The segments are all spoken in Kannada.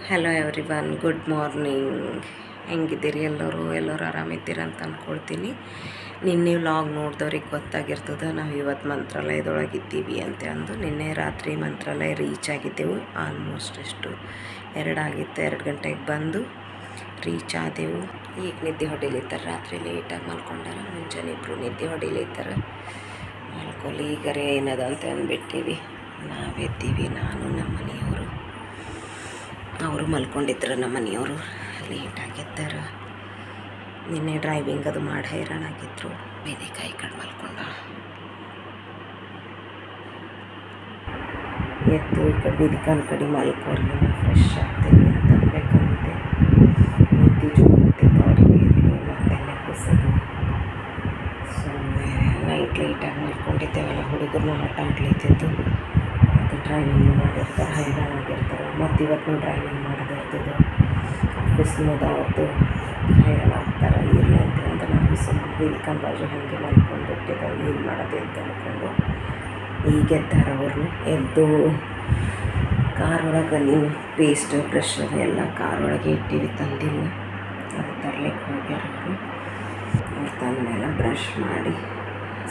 Hello everyone, good morning. ಹೆಂಗಿದ್ದೀರಿ? ಎಲ್ಲರೂ ಆರಾಮಿದ್ದೀರ ಅಂತ ಅಂದ್ಕೊಳ್ತೀನಿ. ನಿನ್ನೆ ವ್ಲಾಗ್ ನೋಡಿದವ್ರಿಗೆ ಗೊತ್ತಾಗಿರ್ತದೆ ನಾವು ಇವತ್ತು ಮಂತ್ರಾಲಯದೊಳಗಿದ್ದೀವಿ ಅಂತ ಅಂದು. ನಿನ್ನೆ ರಾತ್ರಿ ಮಂತ್ರಾಲಯ ರೀಚ್ ಆಗಿದ್ದೆವು. ಆಲ್ಮೋಸ್ಟ್ 2 ಆಗಿತ್ತು. 2 ಗಂಟೆಗೆ ಬಂದು ರೀಚ್ ಆದೆವು. ಈಗ ನಿದ್ದೆ ಹೊಡಿಲಿತ್ತಾರೆ. ರಾತ್ರಿ ಲೇಟಾಗಿ ಮಲ್ಕೊಂಡಾರ. ಮುಂಜಾನೆ ಇಬ್ಬರು ನಿದ್ದೆ ಹೊಡಿಲಿತ್ತಾರೆ. ಮಲ್ಕೊಲಿ ಈಗರೆ ಏನದ ಅಂತ ಅಂದ್ಬಿಟ್ಟಿವಿ. ನಾವೆದ್ದೀವಿ, ನಾನು ನಮ್ಮ ಮನೆಯವರು. ಅವರು ಮಲ್ಕೊಂಡಿದ್ರು. ನಮ್ಮ ಮನೆಯವರು ಲೇಟಾಗಿದ್ದಾರೆ. ನಿನ್ನೆ ಡ್ರೈವಿಂಗ್ ಅದು ಮಾಡಿ ಹೈರಾಣಾಗಿದ್ರು. ಬೇದಿಕಾಯಿ ಕಡೆ ಮಲ್ಕೊಂಡ. ಎದ್ದು ಈ ಕಡೆ ಬೇದಿಕಾನ್ ಕಡೆ ಮಲ್ಕೋರ್ಗೆ ಫ್ರೆಶ್ ಆಗ್ತೀನಿ ಅಂತ ಅನ್ಬೇಕಂದಿದ್ದೆ. ನಿದ್ದೆ ಜೋಗುತ್ತಿತ್ತು ಅವ್ರಿಗೆ. ಮತ್ತೆಲ್ಲ ಕುಸದು ಸುಮ್ಮನೆ ನೈಟ್ ಲೇಟಾಗಿ ಮಲ್ಕೊಂಡಿದ್ದೇವಲ್ಲ. ಹುಡುಗರನ್ನ ಆಟ ಆಡ್ಲಿತ್ತಿತ್ತು. ಮತ್ತು ಡ್ರೈವಿಂಗ್ ಮಾಡಿರ್ತಾರೆ, ಹೈರಾಣಾಗಿರ್ತಾರೆ. ಮತ್ತು ಇವತ್ತು ಡ್ರೈವಿಂಗ್ ಮಾಡೋದಿರ್ತದೆ. ಆಫೀಸ್ನೋದು ಅವ್ರದ್ದು ಹೈರಾಣ ಆಗ್ತಾರೆ. ಇರಲಿ ಅಂತ ನಾವು ಸುಮ್ಮನೆ ಬೇದಿಕಾನ್ ಬಾಜು ಹಾಗೆ ಮಲ್ಕೊಂಡ್ಬಿಟ್ಟಿದ್ದಾರೆ. ಏನು ಮಾಡೋದು ಅಂತ ಅಂದ್ಕೊಂಡು ಈಗ ಎದ್ದಾರೆ ಅವರು. ಎದ್ದು ಕಾರೊಳಗೆ ನೀನು ಪೇಸ್ಟ್ ಬ್ರಷ್ ಎಲ್ಲ ಕಾರೊಳಗೆ ಇಟ್ಟಿವಿ, ತಂದಿಲ್ಲ. ಅದು ತರ್ಲಿಕ್ಕೆ ಹೋಗ್ಯಾರ ಅವರು. ತಂದಮೇಲೆ ಬ್ರಷ್ ಮಾಡಿ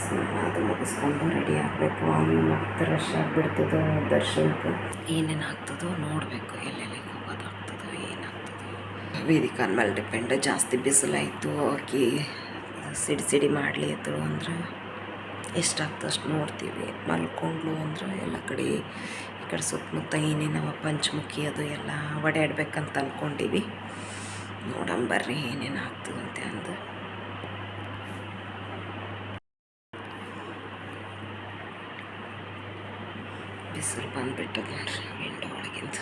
ಸ್ನಾನ ಅದು ಮುಗಿಸ್ಕೊಂಡು ರೆಡಿ ಆಗಬೇಕು. ಅವನು ಮತ್ತೆ ರಶ್ ಆಗಿಬಿಡ್ತದೆ ದರ್ಶನಕ್ಕೆ. ಏನೇನು ಆಗ್ತದೋ ನೋಡಬೇಕು. ಎಲ್ಲೆಲ್ಲಿಗೆ ಹೋಗೋದಾಗ್ತದೋ ಏನಾಗ್ತದೋ ವೇದಿಕಾನ್ ಮೇಲೆ ಡಿಪೆಂಡ್. ಜಾಸ್ತಿ ಬಿಸಿಲಾಯಿತು, ಆಕಿ ಸಿಡಿ ಮಾಡಲಿ ಎತ್ತಳು ಅಂದ್ರೆ ಎಷ್ಟಾಗ್ತದೆ ಅಷ್ಟು ನೋಡ್ತೀವಿ. ಮಲ್ಕೊಂಡ್ಲು ಅಂದ್ರೆ ಎಲ್ಲ ಕಡೆ ಈ ಕಡೆ ಸುತ್ತಮುತ್ತ ಏನೇನವ ಪಂಚಮುಖಿ ಅದು ಎಲ್ಲ ಓಡಾಡ್ಬೇಕಂತ ಅಂದ್ಕೊಂಡಿವಿ. ನೋಡಂಬರ್ರಿ ಏನೇನು ಆಗ್ತದಂತೆ ಅಂದು. ಬಿಸಿಲು ಬಂದುಬಿಟ್ಟದ ನೋಡ್ರಿ ವಿಂಡೋ ಒಳಗಿಂದ.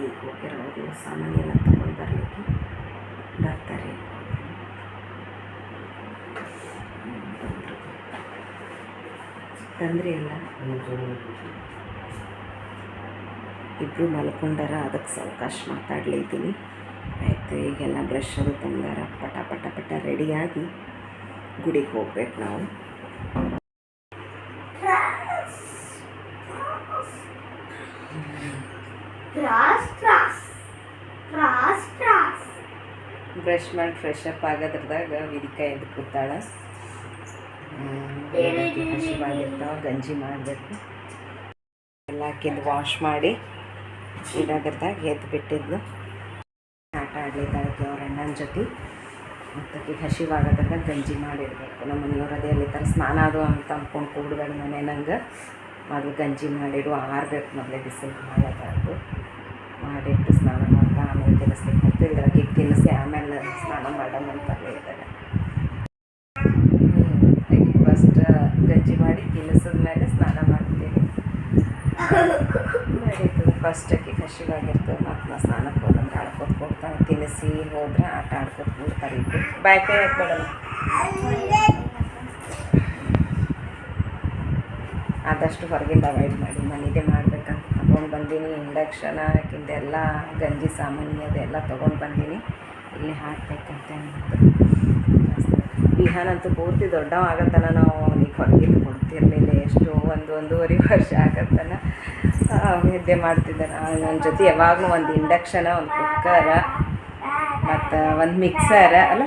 ಈಗ ಹೋಗಿರೋದು ಸಾಮಾನ್ಯೆಲ್ಲ ತಗೊಂಡು ಬರಲಿಕ್ಕೆ ಬರ್ತಾರೆ. ತೊಂದರೆ ಇಲ್ಲ. ಇಬ್ಬರು ಮಲ್ಕೊಂಡಾರ, ಅದಕ್ಕೆ ಸಾವಕಾಶ ಮಾತಾಡ್ಲಿದ್ದೀನಿ. ಆಯಿತು. ಈಗೆಲ್ಲ ಬ್ರಷ್ ಅದು ತಂದಾರ. ಪಟ ಪಟ ಪಟ ರೆಡಿಯಾಗಿ ಗುಡಿಗೆ ಹೋಗ್ಬೇಕು ನಾವು. ಬ್ರಷ್ ಮಾಡಿ ಫ್ರೆಶ್ ಅಪ್ ಆಗೋದ್ರದಾಗ ವೇದಿಕಾಯಿ ಎದ್ದು ಕೂತಾಳ. ಹಸಿವಾಗಿರ್ತಾವ, ಗಂಜಿ ಮಾಡಬೇಕು. ಎಲ್ಲ ಹಾಕಿದ್ದು ವಾಶ್ ಮಾಡಿ ಇಡೋದ್ರದಾಗ ಎದ್ದು ಬಿಟ್ಟಿದ್ಲು. ಆಟ ಆಡ್ಲಿದ್ದಾಳಕ್ಕೆ ಅವ್ರ ಅಣ್ಣನ ಜೊತೆ. ಮತ್ತು ಹಸಿವಾಗೋದ್ರಾಗ ಗಂಜಿ ಮಾಡಿಡಬೇಕು. ನಮ್ಮ ಮನೆಯವ್ರು ಅದೇ ಅಲ್ಲಿರ್ತಾರೆ. ಸ್ನಾನ ಅದು ಅಂತ ಅಂದ್ಕೊಂಡು ಕೂಡ್ಬೇಡ ಮನೆ ನಂಗೆ. ಮೊದಲು ಗಂಜಿ ಮಾಡಿಡು, ಆರಬೇಕು. ಮೊದಲೇ ಬಿಸಿಲು ಮಾಡೋದಾಯ್ತು. ಮಾಡಿಟ್ಟು ಸ್ನಾನ ಮಾಡ್ತಾ ಆಮೇಲೆ ತಿನ್ನಿಸ್ಲಿಕ್ಕೆ ಹೋಗ್ತೀವಿ. ಇದ್ರಾಗ ತಿನ್ನಿಸಿ ಆಮೇಲೆ ಸ್ನಾನ ಮಾಡೋಣ ಅಂತ ಇದ್ದಾರೆ. ಫಸ್ಟ್ ಗಂಜಿ ಮಾಡಿ ತಿನ್ನಿಸಿದ ಮೇಲೆ ಸ್ನಾನ ಮಾಡ್ತೀನಿ. ನಡೀತದೆ. ಫಸ್ಟ್ ಹಸಿವಾಗಿರ್ತದೆ. ಮತ್ತು ನಾ ಸ್ನಾನಕ್ಕೆ ಹೋದಂದ್ರೆ ಆಡ್ಕೊತ ಹೋಗ್ತಾನೆ. ತಿನ್ನಿಸಿ ಹೋದ್ರೆ ಆಟ ಆಡ್ಕೊತ ಬಿಡ್ತಾರೆ. ಇಬ್ಬರು ಬಾಯ್ ಕೈ ಹಾಕ್ಬೇಡಲ್ಲ. ಆದಷ್ಟು ಹೊರಗಿಂದ ಅವಾಯ್ಡ್ ಮಾಡಿ. ಮನೆಯದೇ ಮಾಡ್ಬೇಕಂತ ತೊಗೊಂಡು ಬಂದೀನಿ. ಇಂಡಕ್ಷನ್ ಹಾಕಿಂದೆಲ್ಲ ಗಂಜಿ ಸಾಮಾನು ಅದೆಲ್ಲ ತೊಗೊಂಡು ಬಂದೀನಿ. ಇಲ್ಲಿ ಹಾಕಬೇಕಂತ ಬಿಹಾನಂತೂ ಪೂರ್ತಿ ದೊಡ್ಡವ ಆಗತ್ತನ ನಾವು ಅವನಿಗೆ ಹೊರಗಿದ್ದು ಕೊಡ್ತಿರ್ಲಿಲ್ಲ. ಎಷ್ಟು 1-1.5 ವರ್ಷ ಆಗತ್ತನ ನಿದ್ದೆ ಮಾಡ್ತಿದ್ದೆ. ನನ್ನ ಜೊತೆ ಯಾವಾಗಲೂ ಒಂದು ಇಂಡಕ್ಷನ, ಒಂದು ಕುಕ್ಕರ, ಮತ್ತು ಒಂದು ಮಿಕ್ಸರ ಅಲ್ಲ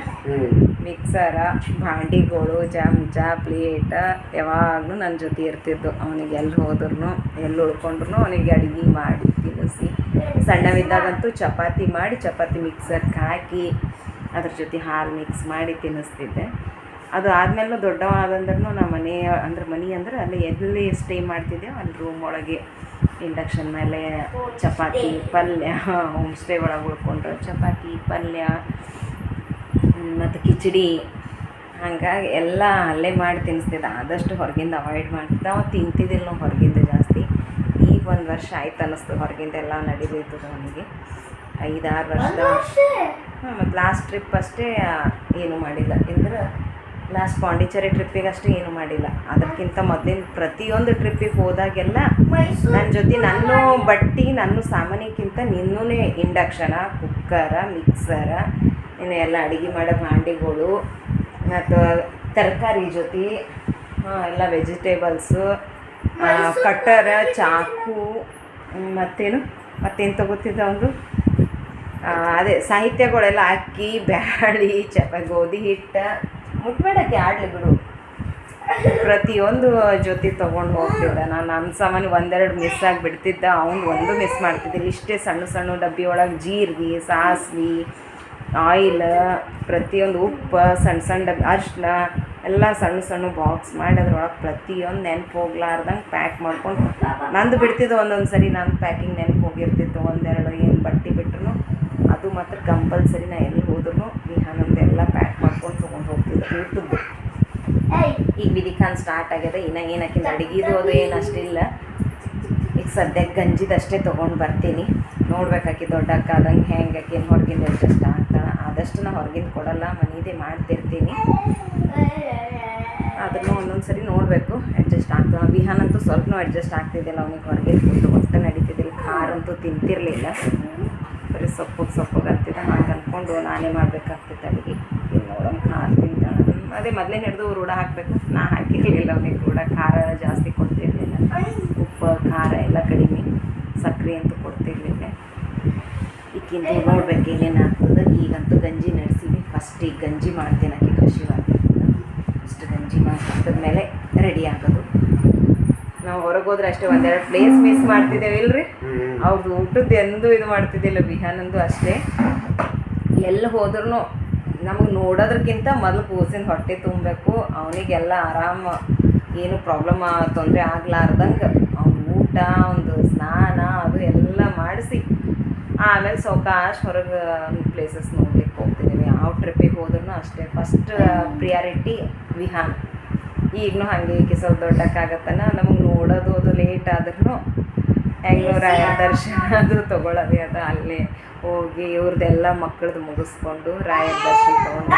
ಮಿಕ್ಸರ, ಭಾಂಡಿಗಳು, ಚಮಚ, ಪ್ಲೇಟ ಯಾವಾಗಲೂ ನನ್ನ ಜೊತೆ ಇರ್ತಿದ್ದು. ಅವನಿಗೆ ಎಲ್ಲಿ ಹೋದ್ರೂ ಎಲ್ಲಿ ಉಳ್ಕೊಂಡ್ರು ಅವನಿಗೆ ಅಡುಗೆ ಮಾಡಿ ತಿನ್ನಿಸಿ. ಸಣ್ಣವಿದ್ದಾಗಂತೂ ಚಪಾತಿ ಮಾಡಿ ಚಪಾತಿ ಮಿಕ್ಸರ್ಗೆ ಹಾಕಿ ಅದ್ರ ಜೊತೆ ಹಾಲು ಮಿಕ್ಸ್ ಮಾಡಿ ತಿನ್ನಿಸ್ತಿದ್ದೆ. ಅದು ಆದಮೇಲೆ ದೊಡ್ಡವಾದಂದ್ರೂ ನಮ್ಮ ಮನೆ ಅಂದ್ರೆ ಅಲ್ಲಿ ಎಲ್ಲಿ ಸ್ಟೇ ಮಾಡ್ತಿದ್ದೆವು ಅಲ್ಲಿ ರೂಮ್ ಒಳಗೆ ಇಂಡಕ್ಷನ್ ಮೇಲೆ ಚಪಾತಿ ಪಲ್ಯ, ಹೋಮ್ ಸ್ಟೇ ಒಳಗೆ ಉಳ್ಕೊಂಡ್ರೆ ಚಪಾತಿ ಪಲ್ಯ ಮತ್ತು ಕಿಚಡಿ ಹಾಗಾಗಿ ಎಲ್ಲ ಅಲ್ಲೇ ಮಾಡಿ ತಿನ್ನಿಸ್ತಿದ್ದೆ. ಆದಷ್ಟು ಹೊರಗಿಂದ ಅವಾಯ್ಡ್ ಮಾಡ್ತಿದ್ದೆ. ಅವ ತಿಂತಿದ್ದಿಲ್ಲ ನಾವು ಹೊರಗಿಂದ ಜಾಸ್ತಿ. ಈಗ 1 ವರ್ಷ ಆಯ್ತು ಅನ್ನಿಸ್ತು ಹೊರಗಿಂದ ಎಲ್ಲ ನಡಿಬೇಕದು ಅವನಿಗೆ. 5-6 ವರ್ಷದ. ಮತ್ತು ಲಾಸ್ಟ್ ಟ್ರಿಪ್ ಅಷ್ಟೇ ಏನೂ ಮಾಡಿಲ್ಲ. ಅಂದ್ರೆ ಲಾಸ್ಟ್ ಪಾಂಡಿಚೇರಿ ಟ್ರಿಪ್ಪಿಗಷ್ಟೇ ಏನೂ ಮಾಡಿಲ್ಲ. ಅದಕ್ಕಿಂತ ಮೊದಲಿನ ಪ್ರತಿಯೊಂದು ಟ್ರಿಪ್ಪಿಗೆ ಹೋದಾಗೆಲ್ಲ ನನ್ನ ಜೊತೆ ನನ್ನ ಬಟ್ಟೆ ನನ್ನ ಸಾಮಾನಿಗಿಂತ ನಿನ್ನೂ ಇಂಡಕ್ಷನ, ಕುಕ್ಕರ, ಮಿಕ್ಸರ, ಇನ್ನು ಎಲ್ಲ ಅಡುಗೆ ಮಾಡೋ ಭಾಂಡಿಗಳು ಮತ್ತು ತರಕಾರಿ ಜೊತೆ ಎಲ್ಲ ವೆಜಿಟೇಬಲ್ಸು ಕಟ್ಟರ, ಚಾಕು, ಮತ್ತೇನು ತಗೋತಿದ್ದ ಒಂದು ಅದೇ ಸಾಹಿತ್ಯಗಳೆಲ್ಲ ಅಕ್ಕಿ, ಬ್ಯಾಳಿ, ಗೋಧಿ ಹಿಟ್ಟು, ಮುಟ್ಬೇಡಕ್ಕೆ ಆಡಲಿ ಬಿಡು, ಪ್ರತಿಯೊಂದು ಜೊತೆ ತೊಗೊಂಡು ಹೋಗ್ತಿದ್ದೆ ನಾನು. ನನ್ನ ಸಾಮಾನು ಒಂದೆರಡು ಮಿಸ್ ಆಗಿಬಿಡ್ತಿದ್ದ, ಅವ್ನು ಒಂದು ಮಿಸ್ ಮಾಡ್ತಿದ್ದಿಲ್ಲ. ಇಷ್ಟೇ ಸಣ್ಣ ಸಣ್ಣ ಡಬ್ಬಿ ಒಳಗೆ ಜೀರಿಗೆ, ಸಾಸ್ವೆ, ಆಯಿಲ್, ಪ್ರತಿಯೊಂದು ಉಪ್ಪು, ಸಣ್ಣ ಸಣ್ಣ ಡಬ್ಬಿ ಅರಿಶಿನ ಎಲ್ಲ ಸಣ್ಣ ಸಣ್ಣ ಬಾಕ್ಸ್ ಮಾಡಿ ಅದ್ರೊಳಗೆ ಪ್ರತಿಯೊಂದು ನೆನಪು ಹೋಗ್ಲಾರ್ದಂಗೆ ಪ್ಯಾಕ್ ಮಾಡ್ಕೊಂಡು ನಂದು ಬಿಡ್ತಿದ್ದು. ಒಂದೊಂದು ಸರಿ ನನ್ನ ಪ್ಯಾಕಿಂಗ್ ನೆನಪು ಹೋಗಿರ್ತಿತ್ತು, ಒಂದೆರಡು ಏನು ಬಟ್ಟೆ ಬಿಟ್ರು ಅದು ಮಾತ್ರ ಕಂಪಲ್ಸರಿ ನಾ ಎಲ್ಲಿ ಹೋದ್ರೂ ವಿಹಾನಂದೆಲ್ಲ ಪ್ಯಾಕ್ ಮಾಡ್ಕೊಂಡು ತೊಗೊಂಡು ಹೋಗ್ತಿದ್ದೆ ಊಟದ್ದು. ಈಗ ವಿಧಿಕಾನ್ ಸ್ಟಾರ್ಟ್ ಆಗ್ಯದ, ಇನ್ನು ಏನಕ್ಕಿಂತ ಅಡುಗೆದು ಅದು ಏನು ಅಷ್ಟಿಲ್ಲ. ಈಗ ಸದ್ಯಕ್ಕೆ ಗಂಜಿದಷ್ಟೇ ತೊಗೊಂಡು ಬರ್ತೀನಿ. ನೋಡ್ಬೇಕಾಕಿ ದೊಡ್ಡಕ್ಕ ಆದಂಗೆ ಹೆಂಗೆ ಆಕಿನ ಹೊರಗಿಂದ ಅಡ್ಜಸ್ಟ್ ಆಗ್ತಾಳೆ. ಆದಷ್ಟು ನಾ ಹೊರಗಿಂದ ಕೊಡಲ್ಲ, ಮನೆಯದೇ ಮಾಡ್ತಿರ್ತೀನಿ. ಅದನ್ನು ಒಂದೊಂದು ಸರಿ ನೋಡಬೇಕು ಅಡ್ಜಸ್ಟ್ ಆಗ್ತಾವೆ. ವಿಹಾನಂತೂ ಸ್ವಲ್ಪನೂ ಅಡ್ಜಸ್ಟ್ ಆಗ್ತಿದ್ದಿಲ್ಲ, ಅವನಿಗೆ ಹೊರಗೆ ಫುಡ್ ಒಟ್ಟು ನಡೀತಿದ್ದಿಲ್ಲ. ಖಾರ ಅಂತೂ ತಿಂತಿರಲಿಲ್ಲ, ಬರೀ ಸೊಪ್ಪು ಅಂತಿದ್ದ. ಹಂಗೆ ಅಂದ್ಕೊಂಡು ನಾನೇ ಮಾಡಬೇಕಾಗ್ತಿತ್ತು ಅಡುಗೆ. ಇಲ್ಲಿ ನೋಡೋಣ ಖಾರ ತಿಂತಾಳೆ. ಅದೇ ಮೊದಲೇ ಹಿಡಿದು ರೂಢ ಹಾಕಬೇಕು, ನಾ ಹಾಕಿರಲಿಲ್ಲ ಅವನಿಗೆ ರೂಢ. ಖಾರ ಜಾಸ್ತಿ ಕೊಡ್ತಿರಲಿಲ್ಲ, ಉಪ್ಪು ಖಾರ ಎಲ್ಲ ಕಡಿಮೆ, ಸಕ್ಕರೆ ಅಂತೂ ಕೊಡ್ತಿರ್ಲಿಲ್ಲ. ಈಗಿಂತ ನೋಡ್ಬೇಕು ಏನೇನು ಆಗ್ತದೆ. ಈಗಂತೂ ಗಂಜಿ ನಡೆಸೀವಿ. ಫಸ್ಟ್ ಈಗ ಗಂಜಿ ಮಾಡ್ತೀನಿ, ಆಕೆ ಹಸಿವಾಗಿರ್ತದೆ. ಫಸ್ಟ್ ಗಂಜಿ ಮಾಡಿದ್ಮೇಲೆ ರೆಡಿ ಆಗೋದು. ನಾವು ಹೊರಗೆ ಹೋದ್ರೆ ಅಷ್ಟೇ ಒಂದೆರಡು ಪ್ಲೇಸ್ ಮಿಸ್ ಮಾಡ್ತಿದ್ದೇವೆ ಇಲ್ರಿ. ಅವ್ರದ್ದು ಊಟದ್ದು ಎಂದೂ ಇದು ಮಾಡ್ತಿದ್ದಿಲ್ಲ. ವಿಹಾನಂದು ಅಷ್ಟೇ, ಎಲ್ಲಿ ಹೋದ್ರೂ ನಮಗೆ ನೋಡೋದ್ರಕ್ಕಿಂತ ಮೊದಲು ಕೂಸಿನ ಹೊಟ್ಟೆ ತುಂಬಬೇಕು. ಅವನಿಗೆಲ್ಲ ಆರಾಮ, ಏನು ಪ್ರಾಬ್ಲಮ್ ತೊಂದರೆ ಆಗ್ಲಾರ್ದಂಗೆ ಅವ್ನ ಊಟ, ಒಂದು ಸ್ನಾನ ಅದು ಎಲ್ಲ ಮಾಡಿಸಿ ಆಮೇಲೆ ಸಾವಕಾಶ ಹೊರಗೆ ಪ್ಲೇಸಸ್ ನೋಡ್ಲಿಕ್ಕೆ ಹೋಗ್ತಿದ್ದೀವಿ. ಯಾವ ಟ್ರಿಪ್ಪಿಗೆ ಹೋದ್ರೂ ಅಷ್ಟೇ ಫಸ್ಟ್ ಪ್ರಿಯಾರಿಟಿ ವಿಹಾನ್. ಈಗಲೂ ಹಾಗೆ ಈಕೆ ಸ್ವಲ್ಪ ದೊಡ್ಡಕ್ಕಾಗತ್ತನ ನಮಗೆ ನೋಡೋದು ಅದು ಲೇಟ್ ಆದ್ರೂ ಹೆಂಗೆ ರಾಯರ ದರ್ಶನ ಅದು ತೊಗೊಳೋದೇ ಅದು. ಅಲ್ಲೇ ಹೋಗಿ ಇವ್ರದ್ದೆಲ್ಲ ಮಕ್ಕಳದ್ದು ಮುಗಿಸ್ಕೊಂಡು ರಾಯರ ದರ್ಶನ ತೊಗೊಂಡು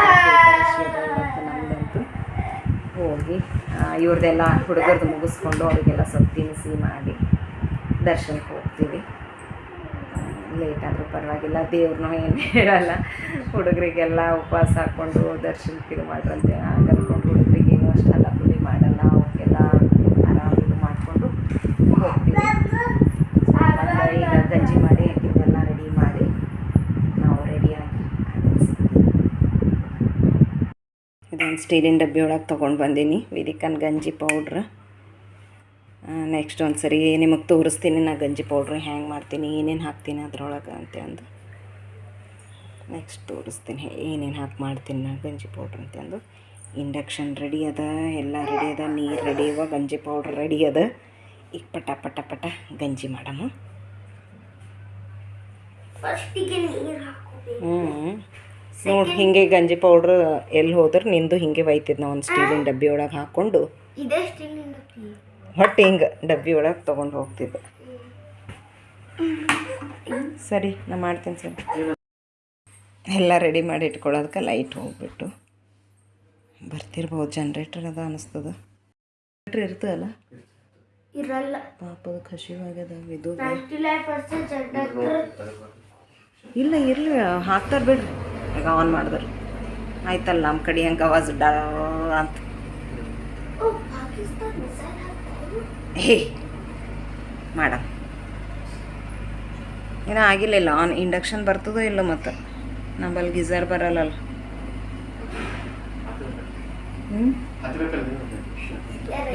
ನಮ್ಮದಂತೂ ಹೋಗಿ ಇವ್ರದ್ದೆಲ್ಲ ಹುಡುಗರದ್ದು ಮುಗಿಸ್ಕೊಂಡು ಅವರಿಗೆಲ್ಲ ಸ್ವಲ್ಪ ತಿನ್ನಿಸಿ ಮಾಡಿ ದರ್ಶನಕ್ಕೆ ಹೋಗ್ತೀವಿ. ಲೇಟ್ ಆದರೂ ಪರವಾಗಿಲ್ಲ, ದೇವ್ರನ್ನೂ ಏನು ಹೇಳಲ್ಲ. ಹುಡುಗರಿಗೆಲ್ಲ ಉಪವಾಸ ಹಾಕ್ಕೊಂಡು ದರ್ಶನಕ್ಕೆ ಇದು ಮಾಡ್ರಂತೆ ಹಾಗೆ ಅಂದ್ಕೊಂಡು ಹುಡುಗರಿಗೇನು ಅಷ್ಟೆಲ್ಲ ಪುಲಿ ಮಾಡಲ್ಲ. ಅವ್ರಿಗೆಲ್ಲ ಆರಾಮ ಇದು ಮಾಡಿಕೊಂಡು ಹೋಗ್ತೀವಿ. ಈಗ ಗಂಜಿ ಮಾಡಿ ಹಾಕಿದ್ದೆಲ್ಲ ರೆಡಿ ಮಾಡಿ ನಾವು ರೆಡಿಯಾಗಿ ಇದೊಂದು ಸ್ಟೀಲಿನ ಡಬ್ಬಿ ಒಳಗೆ ತೊಗೊಂಡು ಬಂದೀನಿ ವೇದಿಕನ್ ಗಂಜಿ ಪೌಡ್ರ್. ನೆಕ್ಸ್ಟ್ ಒಂದು ಸರಿ ನಿಮಗೆ ತೋರಿಸ್ತೀನಿ ನಾ ಗಂಜಿ ಪೌಡ್ರ್ ಹೆಂಗೆ ಮಾಡ್ತೀನಿ, ಏನೇನು ಹಾಕ್ತೀನಿ ಅದ್ರೊಳಗೆ ಅಂತಂದು ನೆಕ್ಸ್ಟ್ ತೋರಿಸ್ತೀನಿ ಏನೇನು ಹಾಕಿ ಮಾಡ್ತೀನಿ ನಾ ಗಂಜಿ ಪೌಡ್ರ್ ಅಂತಂದು. ಇಂಡಕ್ಷನ್ ರೆಡಿ ಅದ, ಎಲ್ಲ ರೆಡಿ ಅದ, ನೀರು ರೆಡಿ ಅವ, ಗಂಜಿ ಪೌಡ್ರ್ ರೆಡಿ ಅದ. ಈಗ ಪಟ ಪಟ ಪಟ ಗಂಜಿ ಮಾಡಮ್ಮ. ನೋಡಿ ಹಿಂಗೆ ಗಂಜಿ ಪೌಡ್ರ್ ಎಲ್ಲಿ ಹೋದ್ರೆ ನಿಂದು ಹಿಂಗೆ ಒಯ್ತಿದ್ದು ನಾವು ಒಂದು ಸ್ಟೀಲಿನ ಡಬ್ಬಿ ಒಳಗೆ ಹಾಕ್ಕೊಂಡು ಹೊಟ್ಟೆ ಹಿಂಗೆ ಡಬ್ಬಿ ಒಳಗೆ ತೊಗೊಂಡು ಹೋಗ್ತಿದ್ದೆ. ಸರಿ ನಾ ಮಾಡ್ತೀನಿ ಸರ್. ಎಲ್ಲ ರೆಡಿ ಮಾಡಿ ಇಟ್ಕೊಳ್ಳೋದಕ್ಕೆ ಲೈಟ್ ಹೋಗ್ಬಿಟ್ಟು ಬರ್ತಿರ್ಬೋದು. ಜನ್ರೇಟರ್ ಅದ ಅನ್ನಿಸ್ತದ. ಜನ್ರೇಟರ್ ಇರ್ತದಲ್ಲ, ಇರಲ್ಲ ಪಾಪದ ಖುಷಿವಾಗ್ಯದ. ಇದು ಇಲ್ಲ ಇರಲಿ, ಹಾಕ್ತಾರೆ ಬಿಡ್ರಿ. ಈಗ ಆನ್ ಮಾಡಿದ್ರು ಆಯ್ತಲ್ಲ, ನಮ್ಮ ಕಡೆ ಹಂಗೆ ಅವಾಜ್ ಡಾ ಅಂತ. ಹೇ ಮಾಡ ಏನೋ ಆಗಿಲ್ಲ. ಆನ್ ಇಂಡಕ್ಷನ್ ಬರ್ತದೋ ಇಲ್ಲ, ಮತ್ತು ನಮ್ಮಲ್ಲಿ ಗೀಝರ್ ಬರಲ್ಲಲ್ಲ.